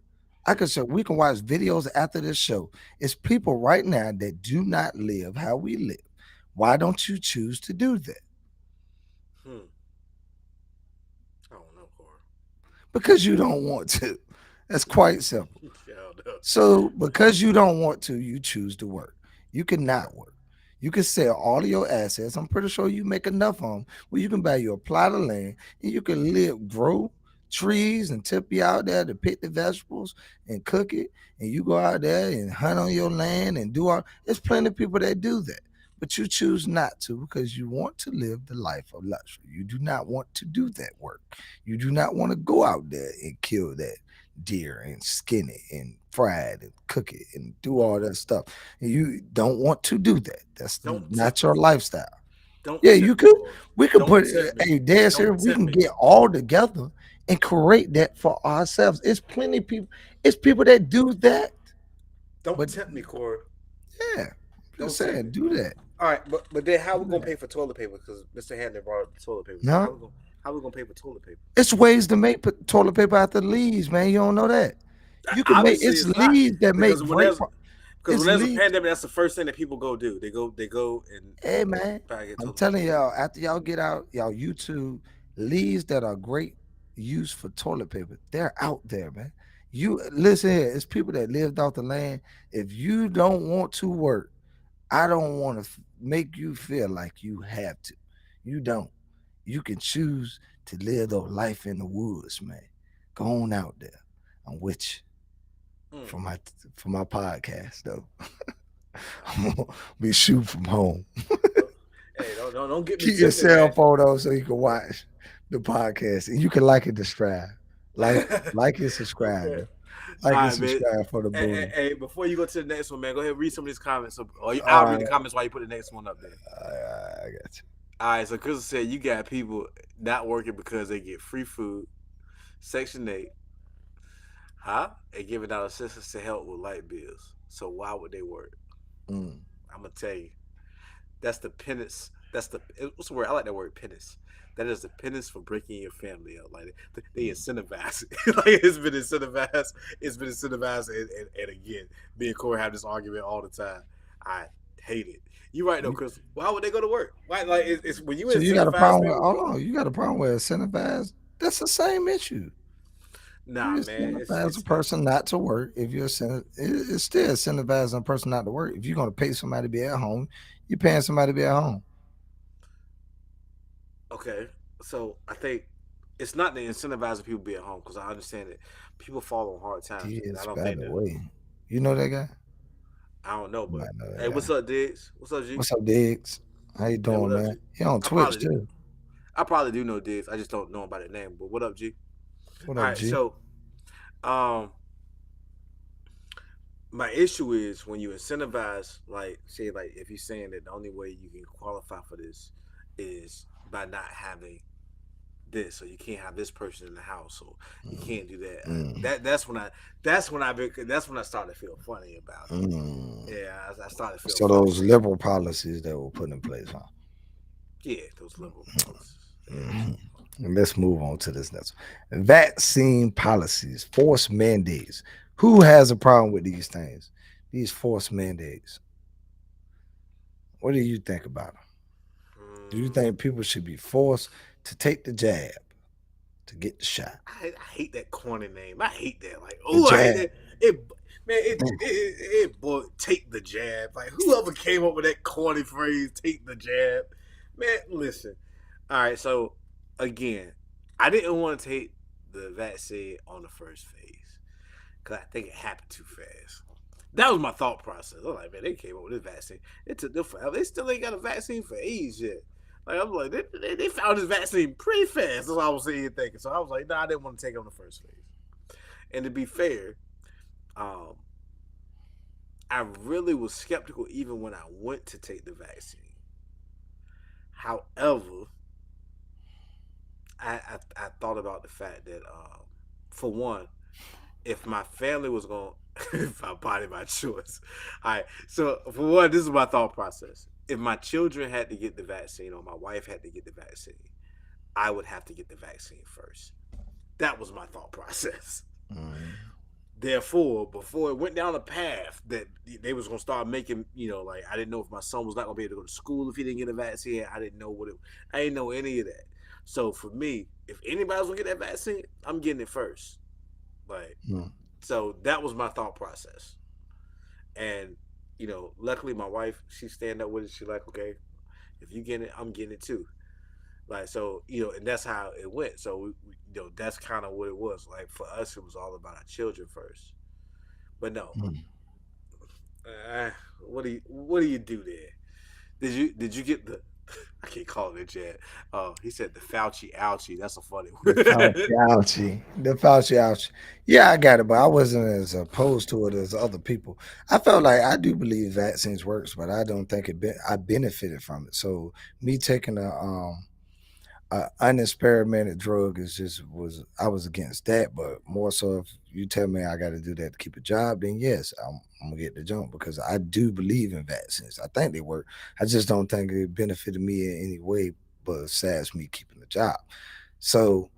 I can show we can watch videos after this show. It's people right now that do not live how we live. Why don't you choose to do that? Hmm. I don't know, Corey. Because you don't want to. That's quite simple. Yeah, I don't know. So because you don't want to, you choose to work. You cannot work. You can sell all of your assets. I'm pretty sure you make enough on them where you can buy you a plot of land and you can live, grow trees and tip you out there to pick the vegetables and cook it. And you go out there and hunt on your land and do all. There's plenty of people that do that. But you choose not to because you want to live the life of luxury. You do not want to do that work. You do not want to go out there and kill that deer and skin it and fry it and cook it and do all Mm. that stuff. And you don't want to do that. That's Don't tempt not me, your Corey. lifestyle. Don't Yeah, you tempt me, could. Corey. We could Don't put tempt me. a dance here. Don't We tempt can me. get all together and create that for ourselves. It's plenty of people. It's people that do that. Don't But tempt me, Corey. yeah, I'm just Don't tempt saying, me. do that. All right, but then how Do we gonna that. pay for toilet paper? Because Mr. Hammond brought up the toilet paper. So No, how we gonna pay for toilet paper? it's ways to make toilet paper out the leaves, man. You don't know that. You can make Obviously, it's it's not leaves that make because great. when It's there's a leaves. pandemic, that's the first thing that people go do. They go Hey and man, try to get I'm toilet paper. telling y'all, after y'all get out, y'all YouTube leads that are great use for toilet paper. They're out there, man. You listen here, it's people that lived off the land. If you don't want to work, I don't want to make you feel like you have to. You don't. You can choose to live the life in the woods, man. Go on out there. I'm with you Mm. for my podcast though. I'm gonna be shooting from home. Don't- Hey, don't get me Keep your tempted, cell man. phone on so you can watch the podcast and you can like and subscribe. Like and subscribe. Okay. Like All and right, man. subscribe for the Hey, boom. hey, before you go to the next one, man, go ahead and read some of these comments. Or I'll All read right, the comments while you put the next one up there. I got you. All right, so Crystal said you got people not working because they get free food, Section 8, huh? And giving out assistance to help with light bills. So why would they work? Mm. I'm gonna tell you, that's the penance. That's the what's the word? I like that word, penance. That is the penance for breaking your family up. Like they incentivize it. Like it's been incentivized. It's been incentivized, and again, me and Corey have this argument all the time. I hate it. You right though, You- Chris. Why would they go to work? Why? Like it's when you So you got a incentivize problem with people. hold on, you got a problem with incentivized? That's the same issue. Nah, You man. incentivize a person not to work. If you're it's still incentivizing a person not to work. If you're gonna pay somebody to be at home, you're paying somebody to be at home. Okay. So I think it's not the incentivizing people to be at home because I understand that people fall on hard times, and I Diggs, don't by think the that. way. You know that guy? I don't know, You but might know that hey, what's guy. up, Diggs? What's up, G? What's up, Diggs? How you Hey, doing, what up, G? man? He on I Twitch probably do. too. I probably do know Diggs. I just don't know him by the name. But what up, G? What All up, right. G? So, um, my issue is when you incentivize, like, say, like, if you're saying that the only way you can qualify for this is by not having this, or you can't have this person in the house, or you Mm, can't do that. mm, That's when I started to feel funny about it. mm. Yeah, I started to feel So funny those about it. liberal policies that were put in place, huh? Yeah, those liberal policies. Yeah, those Mhm. liberal policies. And let's move on to this next one. Vaccine policies, forced mandates. Who has a problem with these things? These forced mandates. What do you think about them? Do you Hmm. think people should be forced to take the jab, to get the shot? I hate that corny name. I hate that. Like, The oh, I hate jab. that. It Man, boy, take the jab. Like whoever came up with that corny phrase, take the jab. Man, listen. All right, so again, I didn't want to take the vaccine on the first phase because I think it happened too fast. That was my thought process. I'm like, man, they came up with this vaccine. It took them forever. They still ain't got a vaccine for AIDS yet. Like I'm like, they found this vaccine pretty fast. That's what I was sitting here thinking. So I was like, nah, I didn't want to take it on the first phase. And to be fair, um, I really was skeptical even when I went to take the vaccine. However, I thought about the fact that, for one, if my family was going, if my body, my choice. All right. So for one, this is my thought process. If my children had to get the vaccine or my wife had to get the vaccine, I would have to get the vaccine first. That was my thought process. Mm. Therefore, before it went down a path that they was gonna start making, like I didn't know if my son was not gonna be able to go to school if he didn't get a vaccine. I didn't know I didn't know any of that. So for me, if anybody's gonna get that vaccine, I'm getting it first. Like, Mm. so that was my thought process. And luckily my wife, she stand up with it. She like, okay, if you get it, I'm getting it too. Like, so and that's how it went. So that's kind of what it was. Like for us, it was all about our children first. But no, Mm. uh, what do you do there? Did you get the? I can't call it a jet. He said the Fauci ouchie. That's a funny The Fauci one. ouchie. The Fauci ouchie. Yeah, I got it, but I wasn't as opposed to it as other people. I felt like I do believe vaccines works, but I don't think I benefited from it. So me taking a unexperimented drug is just was I was against that, but more so if you tell me I got to do that to keep a job, then yes, I'm gonna get the jump because I do believe in vaccines. I think they work. I just don't think it benefited me in any way besides me keeping the job. So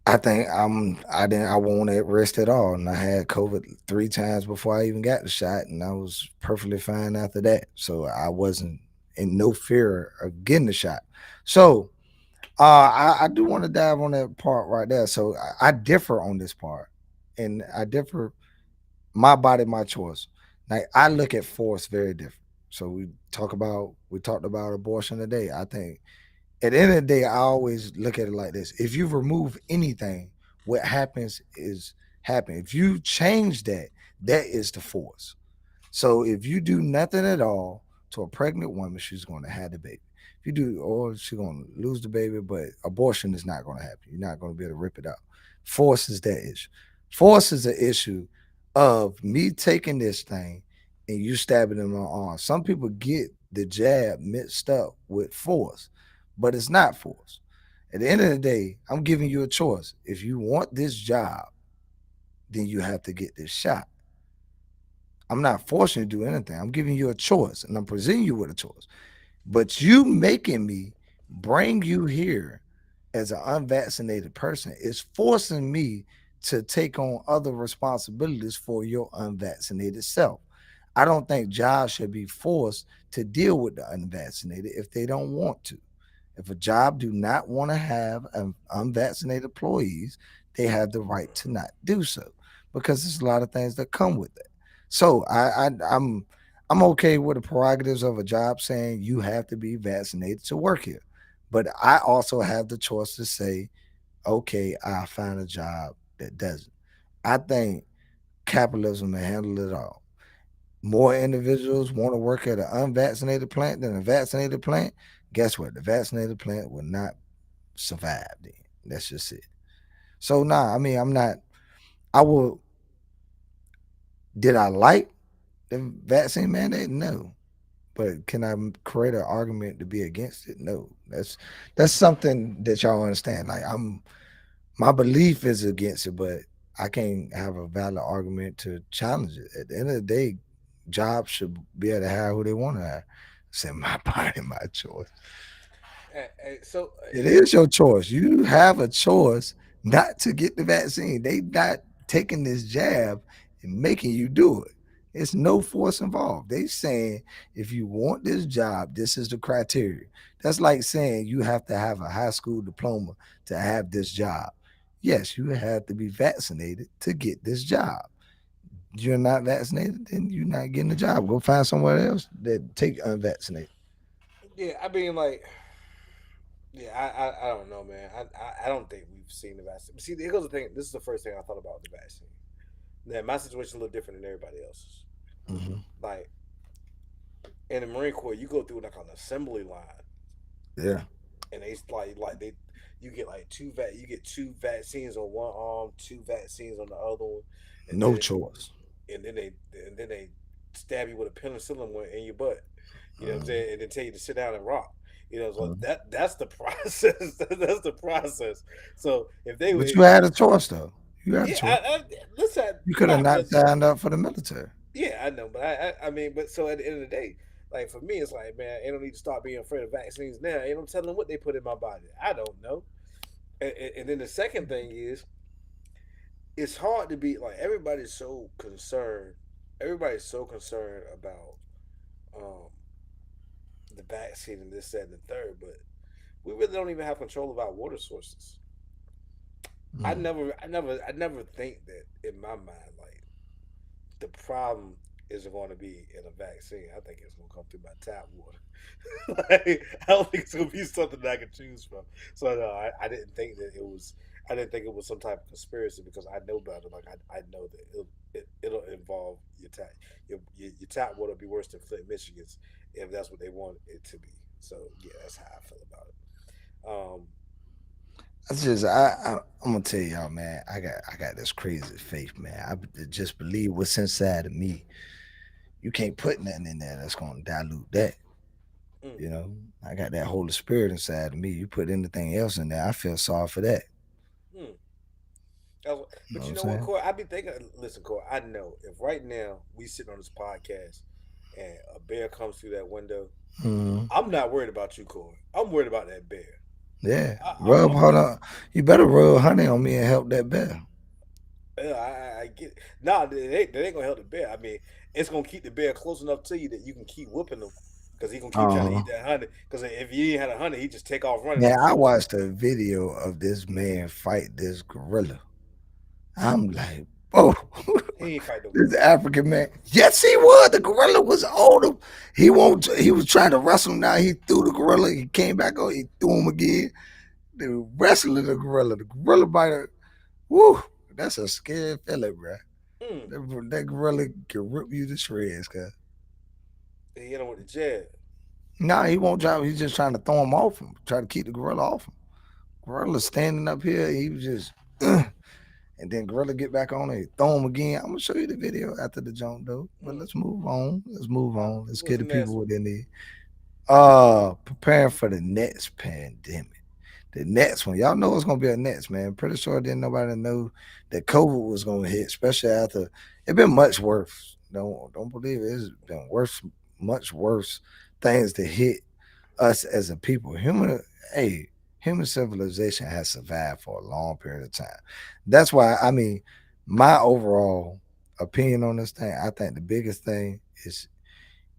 I think I won't at risk at all. And I had COVID 3 times before I even got the shot, and I was perfectly fine after that. So I wasn't in no fear of getting the shot. So I do want to dive on that part right there. So I differ on this part, and I differ. My body, my choice. Like I look at force very different. So we talked about abortion today. I think at the end of the day, I always look at it like this: if you remove anything, what happens is happen. If you change that, that is the force. So if you do nothing at all to a pregnant woman, she's going to have the baby. If you do, or she's going to lose the baby, but abortion is not going to happen. You're not going to be able to rip it out. Force is that issue. Force is the issue of me taking this thing and you stabbing it in my arm. Some people get the jab mixed up with force, but it's not force. At the end of the day, I'm giving you a choice. If you want this job, then you have to get this shot. I'm not forcing you to do anything. I'm giving you a choice and I'm presenting you with a choice. But you making me bring you here as an unvaccinated person is forcing me to take on other responsibilities for your unvaccinated self. I don't think jobs should be forced to deal with the unvaccinated if they don't want to. If a job do not want to have unvaccinated employees, they have the right to not do so because there's a lot of things that come with it. So I'm okay with the prerogatives of a job saying you have to be vaccinated to work here, but I also have the choice to say, okay, I find a job that doesn't. I think capitalism will handle it all. More individuals want to work at an unvaccinated plant than a vaccinated plant. Guess what? The vaccinated plant will not survive. Then that's just it. So nah, I mean, I'm not. I will. Did I like the vaccine mandate? No. But can I create an argument to be against it? No. That's something that y'all understand. Like my belief is against it, but I can't have a valid argument to challenge it. At the end of the day, jobs should be able to hire who they want to hire. It's in my body, my choice. So It is your choice. You have a choice not to get the vaccine. They not taking this jab and making you do it. It's no force involved. They saying if you want this job, this is the criteria. That's like saying you have to have a high school diploma to have this job. Yes, you have to be vaccinated to get this job. you're not vaccinated, then you're not getting a job. Go find somewhere else that take unvaccinated. Yeah, I mean, like, yeah, I don't know, man. I don't think we've seen the vaccine. See, here goes the thing. This is the first thing I thought about the vaccine. Now, my situation is a little different than everybody else's. Hmm. Like in the Marine Corps, you go through like an assembly line, Yeah, and they you get like you get two vaccines on one arm, two vaccines on the other one, and no then choice. and then they and then they stab you with a penicillin one in your butt. You know what I'm Mhm. saying? And then tell you to sit down and rock. You know, so Mhm. that's the process. That's the process. So if they But were, you had a choice though. You had a yeah, choice. listen, You could have not not much. signed up for the military. Yeah, I know, but I mean, but so at the end of the day, like for me, it's like, man, ain't no need to start being afraid of vaccines now. Ain't no telling what they put in my body. I don't know. And then the second thing is, it's hard to be like everybody's so concerned. Everybody's so concerned about um, the vaccine and this, that, and the third, but we really don't even have control of our water sources. Mm. I never think that in my mind, like the problem isn't going to be in a vaccine. I think it's going to come through my tap water. Like, I don't think it's going to be something that I can choose from. So no, I didn't think that it was. I didn't think it was some type of conspiracy because I know better. Like I know that it'll involve your tap water will be worse than Flint, Michigan's if that's what they want it to be. So yeah, that's how I feel about it. That's just I'm gonna tell y'all, man. I got this crazy faith, man. Just believe what's inside of me. You can't put nothing in there that's gonna dilute that. Mm, You know, I got that Holy Spirit inside of me. You put anything else in there, I feel sorry for that. mm. You know But what you I'm know what, saying? Corey? I be thinking. Listen, Corey. I know if right now we sitting on this podcast and a bear comes through that window, Mm, I'm not worried about you, Corey. I'm worried about that bear. yeah. I'm Hold on. You better rub honey on me and help that bear. yeah, I get it. Nah, they ain't gonna help the bear. I mean, it's gonna keep the bear close enough to you that you can keep whooping him because he gonna keep trying to Uh-huh. eat that honey. Because if you ain't had a honey, he just take off running Man, and I keep on. watched a video of this man fight this gorilla. I'm like, oh, He ain't fight no this gorilla. African man. Yes, he was. The gorilla was on him. He won't. He was trying to wrestle him. Now he threw the gorilla. He came back on. He threw him again. They were wrestling the gorilla. The gorilla biter. Woo, that's a scary feeling, bro. Mm. That gorilla can rip you to shreds, cuz. He hit him with the jab. Nah, he won't drop. He's just trying to throw him off him. Try to keep the gorilla off him. Gorilla standing up here. He was just. And then Gorilla get back on it, throw him again. I'm gonna show you the video after the jump though. But Mm. let's move on. Let's move All right, on. Let's what's get the the people next what one? they need. Preparing for the next pandemic. The next one. Y'all know it's gonna be a next, man. Pretty sure didn't nobody know that COVID was gonna hit, especially after it been much worse. Don't believe it. It's been worse, much worse things to hit us as a people. Hey, human civilization has survived for a long period of time. That's why I mean, my overall opinion on this thing, I think the biggest thing is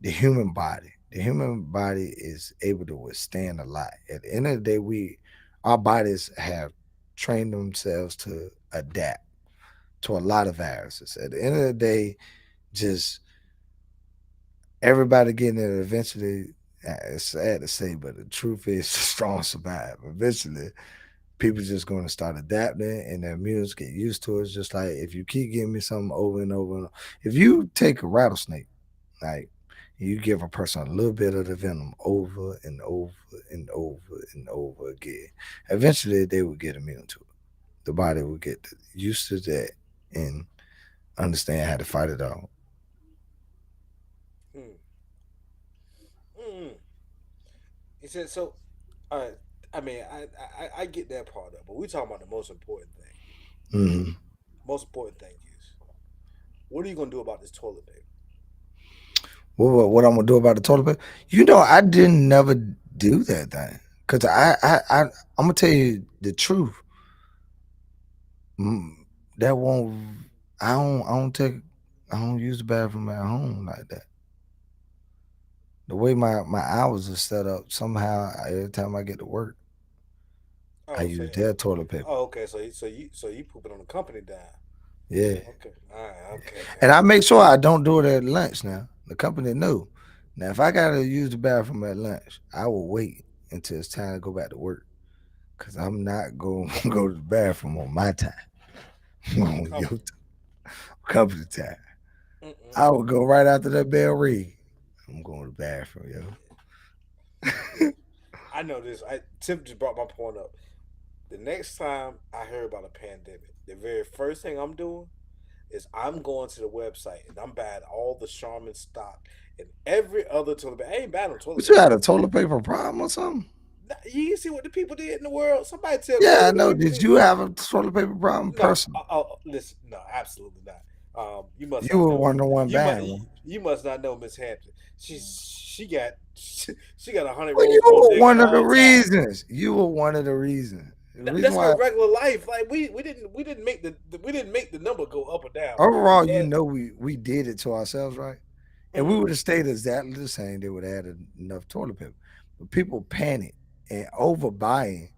the human body. The human body is able to withstand a lot. At the end of the day, our bodies have trained themselves to adapt to a lot of viruses. At the end of the day, just everybody getting it eventually. It's sad to say, but the truth is, the strong survive. Eventually, people just going to start adapting, and their immune get used to it. It's just like if you keep giving me something over and over, and over. If you take a rattlesnake, like you give a person a little bit of the venom over and over and over and over again, eventually they will get immune to it. The body will get used to that and understand how to fight it off. Mm. Mm. He said so. All right. I mean, I get that part of, it, but we talking about the most important thing. Hmm. Most important thing is, what are you gonna do about this toilet paper? What I'm gonna do about the toilet paper? I didn't never do that thing because I'm gonna tell you the truth. Mm, That won't. I don't use the bathroom at home like that. The way my hours are set up, somehow every time I get to work, I Oh, so use their toilet paper. oh, okay. So you pooping on the company dime. Yeah. Okay. All right. Okay. And I make sure I don't do it at lunch now. The company know. Now, if I gotta use the bathroom at lunch, I will wait until it's time to go back to work. Cause I'm not going to go to the bathroom on my time. On your Company. company time. I Mm-mm-mm. would go right after that bell ring. I'm going to the bathroom, Look, yo. I know this. Tim just brought my point up. The next time I hear about a pandemic, the very first thing I'm doing is I'm going to the website and I'm buying all the Charmin stock and every other toilet paper. I ain't buying no toilet But you paper had no a more. toilet paper problem or something? You can see what the people did in the world. Somebody tell me Yeah, I what the know. people Did did. you have a toilet paper problem No, personally? listen, no, absolutely not. You must You not were know. one of the one You must buying one. you must not know Miss Hampton. She got she got 100 Well, you rolls more were dick one of the all the time. reasons. You were one of the reasons. The reason That's why her regular life. Like we didn't make we didn't make the number go up or down. overall, And, we did it to ourselves, right? And we mhm. would have stayed exactly the same. They would have had enough toilet paper. But people panicked and overbuying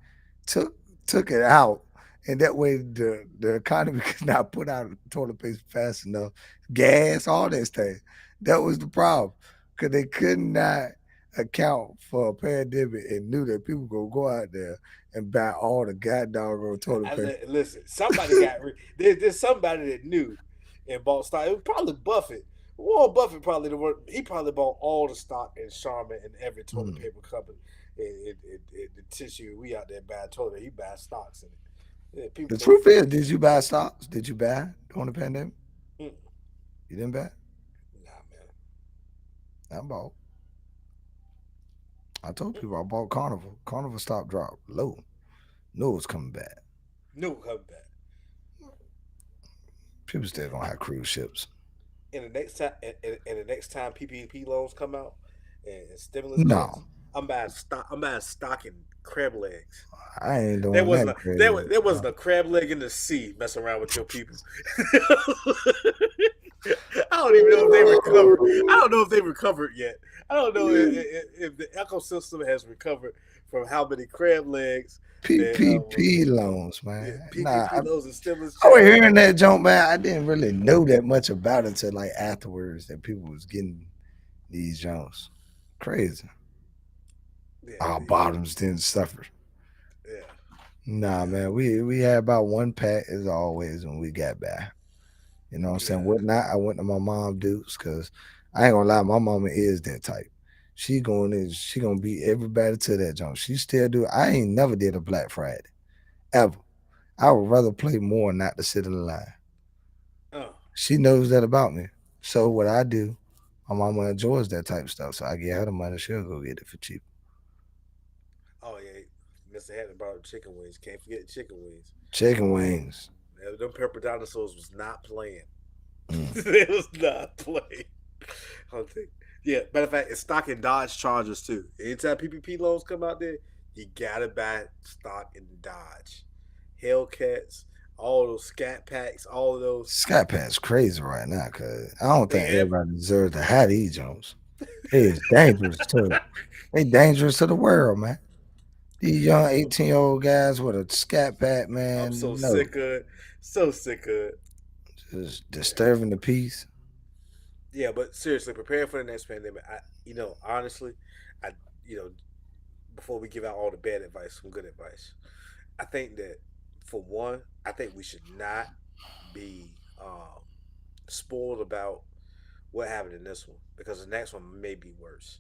took took it out, and that way the economy could not put out toilet paper fast enough. Gas, all that stuff. That was the problem because they could not account for a pandemic and knew that people gonna go out there and buy all the goddamn toilet paper. Listen, somebody got there's somebody that knew and bought stock. It was probably Buffett. Warren Buffett probably the one. He probably bought all the stock in Charmin and every toilet Mm. paper company. The tissue we out there buying toilet. He buys stocks in it. Yeah, The people don't. truth is, did you buy stocks? Did you buy during the pandemic? Mm, You didn't buy? nah, man. I bought. I told people I bought Carnival. Carnival stock dropped low. Knew it was coming back. No coming back. People still gonna have cruise ships. And the next time PPP loans come out and stimulus checks, No, I'm buying stock. I'm buying stock in crab legs. I ain't There doing wasn't that a there, crazy. there wasn't a crab leg in the sea messing around with your people. I don't even know if they recovered. I don't know if they recovered yet. I don't know if the ecosystem has recovered from how many crab legs that PPP uh, loans, yeah, man. Nah, PPP loans and stimulus I was checks. hearing that joke, man. I didn't really know that much about it till like afterwards that people was getting these jokes. Crazy. Yeah, Our bottoms didn't suffer. yeah, Nah, yeah, man. We had about one pack as always when we got back. You know what I'm saying? yeah. What not? I went to my mom Dukes because I ain't gonna lie, my mama is that type. She gonna beat everybody to that jump. She still do. I ain't never did a Black Friday ever. I would rather play more not to sit in the line. Oh, She knows that about me. So what I do, my mama enjoys that type of stuff. So I get her the money, she'll go get it for cheap. oh yeah. Mr. Hatton brought up chicken wings. Can't forget the chicken wings. Chicken Um, wings. them pepper dinosaurs was not playing. Mm. It was not playing. I don't think. Yeah, matter of fact, it's stock in Dodge Chargers too. Anytime PPP loans come out there, you gotta buy stock in Dodge, Hellcats, all those Scat Packs, all of those. Sky Pat's crazy right now because I don't think They everybody deserves to have these Jones. It is dangerous to they dangerous to the world, man. These young 18-year-old guys with a scat pack, I'm so man, no. sick of it. So sick of it. Just disturbing the peace. Yeah, but seriously, prepare for the next pandemic. Honestly, I, you know, before we give out all the bad advice, some good advice. I think that for one, I think we should not be spoiled about what happened in this one because the next one may be worse.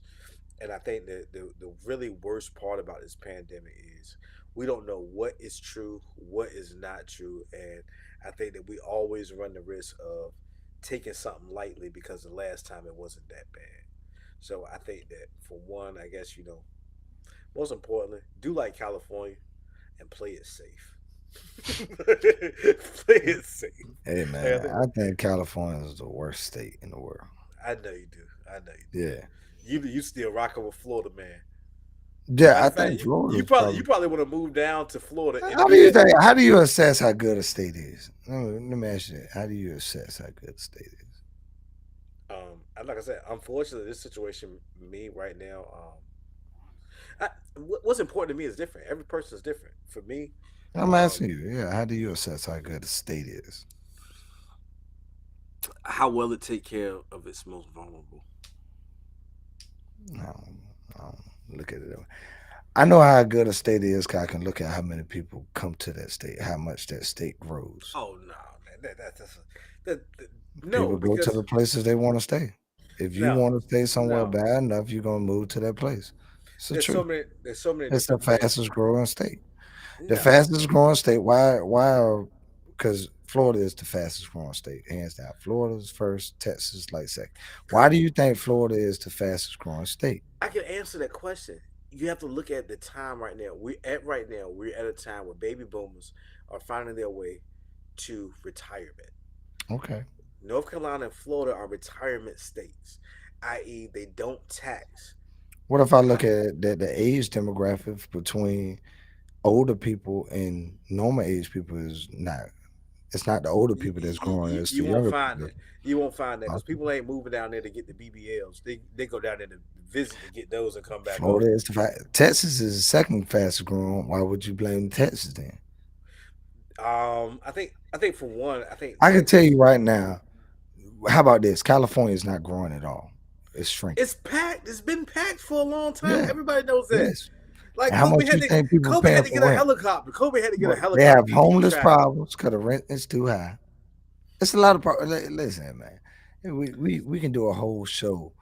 And I think that the really worst part about this pandemic is we don't know what is true, what is not true, and I think that we always run the risk of taking something lightly because the last time it wasn't that bad. So I think that for one, I guess most importantly, do like California and play it safe. Play it safe. Hey, Like man, I think California is the worst state in the world. I know you do. I know you do. Yeah. You still rocking with Florida, man. Yeah, Matter I of fact, think Florida's you probably. probably want to move down to Florida and How do be you that. think? How do you assess how good a state is? Let me ask you that. How do you assess how good a state is? And like I said, unfortunately, this situation, me right now, what's important to me is different. Every person is different. For me, I'm um, asking you. Yeah, how do you assess how good a state is? How well it take care of its most vulnerable. I don't, I don't look at it that way. I know how good a state is because I can look at how many people come to that state, how much that state grows. Oh no, man, that no, People go to because the places they want to stay. If you no, want to stay somewhere no. bad enough, you're gonna move to that place. It's the truth. There's so many It's the different things. fastest growing state. The No, fastest growing state. Why? Because Florida is the fastest growing state, hands down. Florida's first, Texas like second. Why do you think Florida is the fastest growing state? I can answer that question. You have to look at the time right now. We're at a time where baby boomers are finding their way to retirement. Okay. North Carolina and Florida are retirement states, i.e., they don't tax. What if I Hi- look at the age demographic between older people and normal age people is not. It's not the older people that's growing. It's You the won't younger find people. that. You won't find that because Okay. people ain't moving down there to get the BBLs. They go down there to visit to get those and come back Florida home. is Texas is the second fastest growing. Why would you blame Texas then? I think for one, I think I can tell Texas you right now. How about this? California is not growing at all. It's shrinking. it's packed. It's been packed for a long time. Yeah. Everybody knows that. Yes. Like And how much you think people Kobe paying had to get for a rent? helicopter. Kobe had to get a But they helicopter have to keep homeless traffic. problems because the rent is too high. It's a lot of problems. Listen, man, we can do a whole show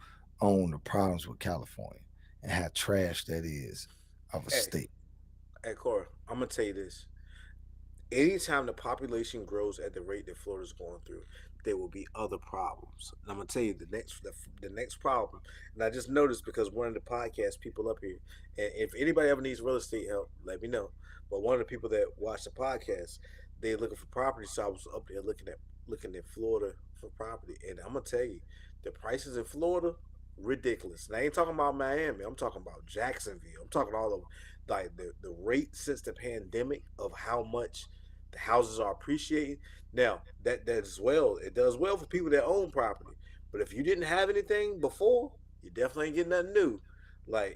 on the problems with California and how trash that is of a Hey, state. hey, Cora, I'm gonna tell you this. Anytime the population grows at the rate that Florida's going through, there will be other problems. And I'm gonna tell you the next problem. And I just noticed because one of the podcast people up here, and if anybody ever needs real estate help, let me know. But one of the people that watch the podcast, they're looking for property, so I was up there looking at Florida for property, and I'm gonna tell you, the prices in Florida ridiculous. And I ain't talking about Miami. I'm talking about Jacksonville. I'm talking all of like the rate since the pandemic of how much the houses are appreciating. Now that does well. It does well for people that own property. But if you didn't have anything before, you definitely ain't getting nothing new.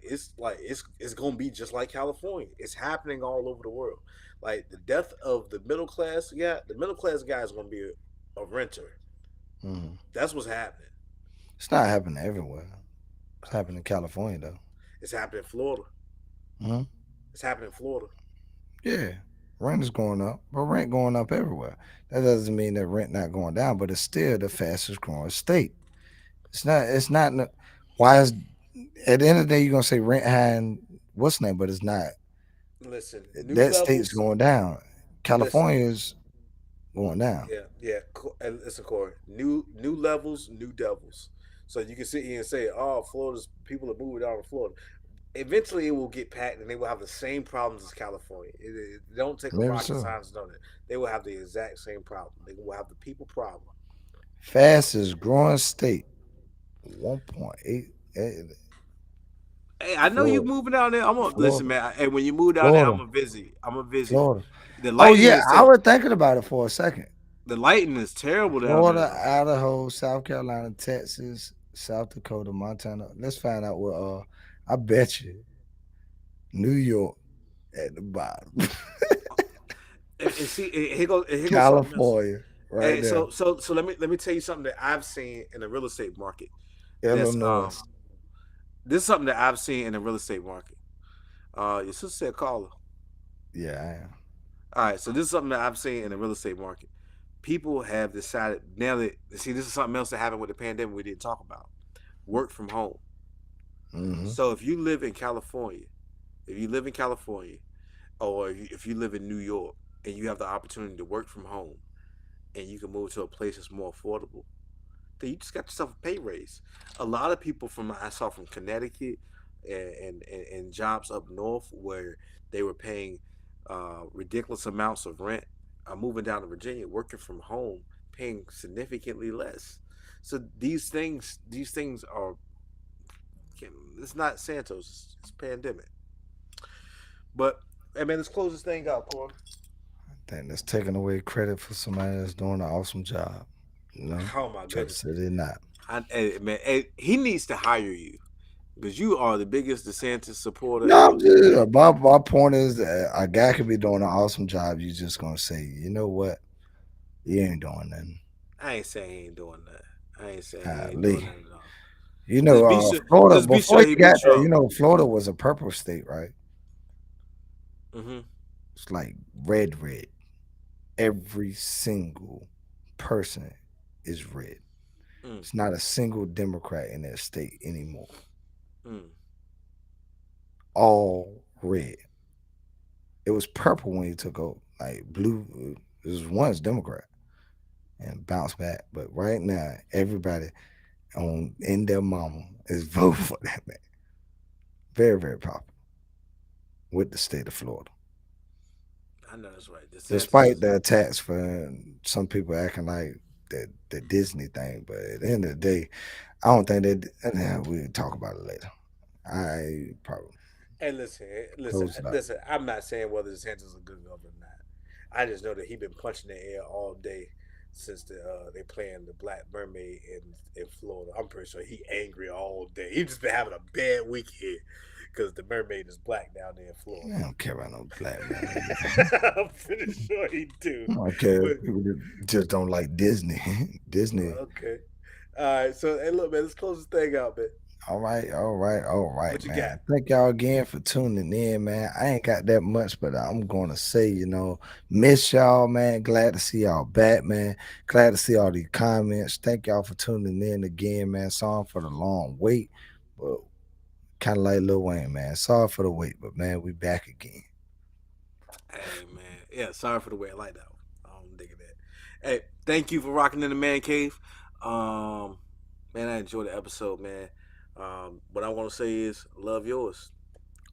It's gonna be just like California. It's happening all over the world. Like the death of the middle class. Yeah, the middle class guy is gonna be a renter. Mhm. That's what's happening. It's not happening everywhere. It's happening in California though. It's happening in Florida. Hmm. It's happening in Florida. Yeah, rent is going up, but rent going up everywhere. That doesn't mean that rent not going down, but it's still the fastest growing state. It's not. It's not. Why is at the end of the day you're gonna say rent high and what's name, but it's not. Listen, new That state's levels. going down. Listen, California is going down. And listen, Corey. New levels, new devils. So you can sit here and say, "Oh, Florida's people are moving out of Florida." Eventually, it will get packed, and they will have the same problems as California. It don't take a Maybe rocket so. scientist on it. They will have the exact same problem. They will have the people problem. Fastest growing state, 1.8. Hey, I know you Florida, moving down there. I'm gonna listen, Florida, man. Hey, when you move down there, I'm Florida, gonna visit. I'm gonna visit. Florida. The Oh lighting yeah, is I ter- was thinking about it for a second. the lighting is terrible down there Florida, though. Idaho, South Carolina, Texas, South Dakota, Montana. Let's find out what. I bet you New York at the bottom. And see, here goes something else. California, right Hey, there. so let me tell you something that I've seen in the real estate market. That's Illinois. this is something that I've seen in the real estate market. Your sister said caller. Yeah, I am. All right, so this is something that I've seen in the real estate market. People have decided now that see this is something else that happened with the pandemic we didn't talk about. Work from home. Hmm. So if you live in California, if you live in California, or if you live in New York and you have the opportunity to work from home and you can move to a place that's more affordable, then you just got yourself a pay raise. A lot of people from I saw from Connecticut and jobs up north where they were paying ridiculous amounts of rent are moving down to Virginia, working from home, paying significantly less. So these things are it's not Santos, it's pandemic. But hey man, let's close this thing out, Corey. I think that's taking away credit for somebody that's doing an awesome job. You know, Oh my try to goodness, say they're not. hey, man, hey, he needs to hire you because you are the biggest DeSantis supporter No, ever. I'm just, my point is that a guy could be doing an awesome job. You're just gonna say, you know what, you ain't doing nothing. I ain't saying he ain't doing that. I ain't saying he ain't doing Golly. that at all. You know, Florida, Just be before sure he he be got there, drunk. Florida was a purple state, right? Mm-hmm. It's like red, red. Every single person is red. Mm, It's not a single Democrat in that state anymore. mm. All red. It was purple when he took over. Like blue, it was once Democrat and bounced back. But right now, everybody on in their mama is voting for that man. Very, very popular with the state of Florida. I know that's right. DeSantis Despite is. the attacks for some people acting like the Disney thing, but at the end of the day, I don't think that. We'll talk about it later. I probably Hey, listen, close it out. listen. I'm not saying whether DeSantis is a good governor or not. I just know that he been punching the air all day since they playing the Black Mermaid in Florida. I'm pretty sure he angry all day. He just been having a bad week here because the mermaid is black down there in Florida. I don't care about no black man. I'm pretty sure he do. I don't care. But People just don't like Disney. Disney. okay, all right. So hey, look, man, let's close this thing out, man. All right, all right, all right, What you got? man. Thank y'all again for tuning in, man. I ain't got that much, but I'm gonna say, miss y'all, man. Glad to see y'all back, man. Glad to see all these comments. Thank y'all for tuning in again, man. Sorry for the long wait, but kind of like Lil Wayne, man. Sorry for the wait, but man, we back again. Hey man, yeah. Sorry for the way I like that one. I'm digging that. Hey, thank you for rocking in the man cave. Man, I enjoyed the episode, man. What I want to say is love yours.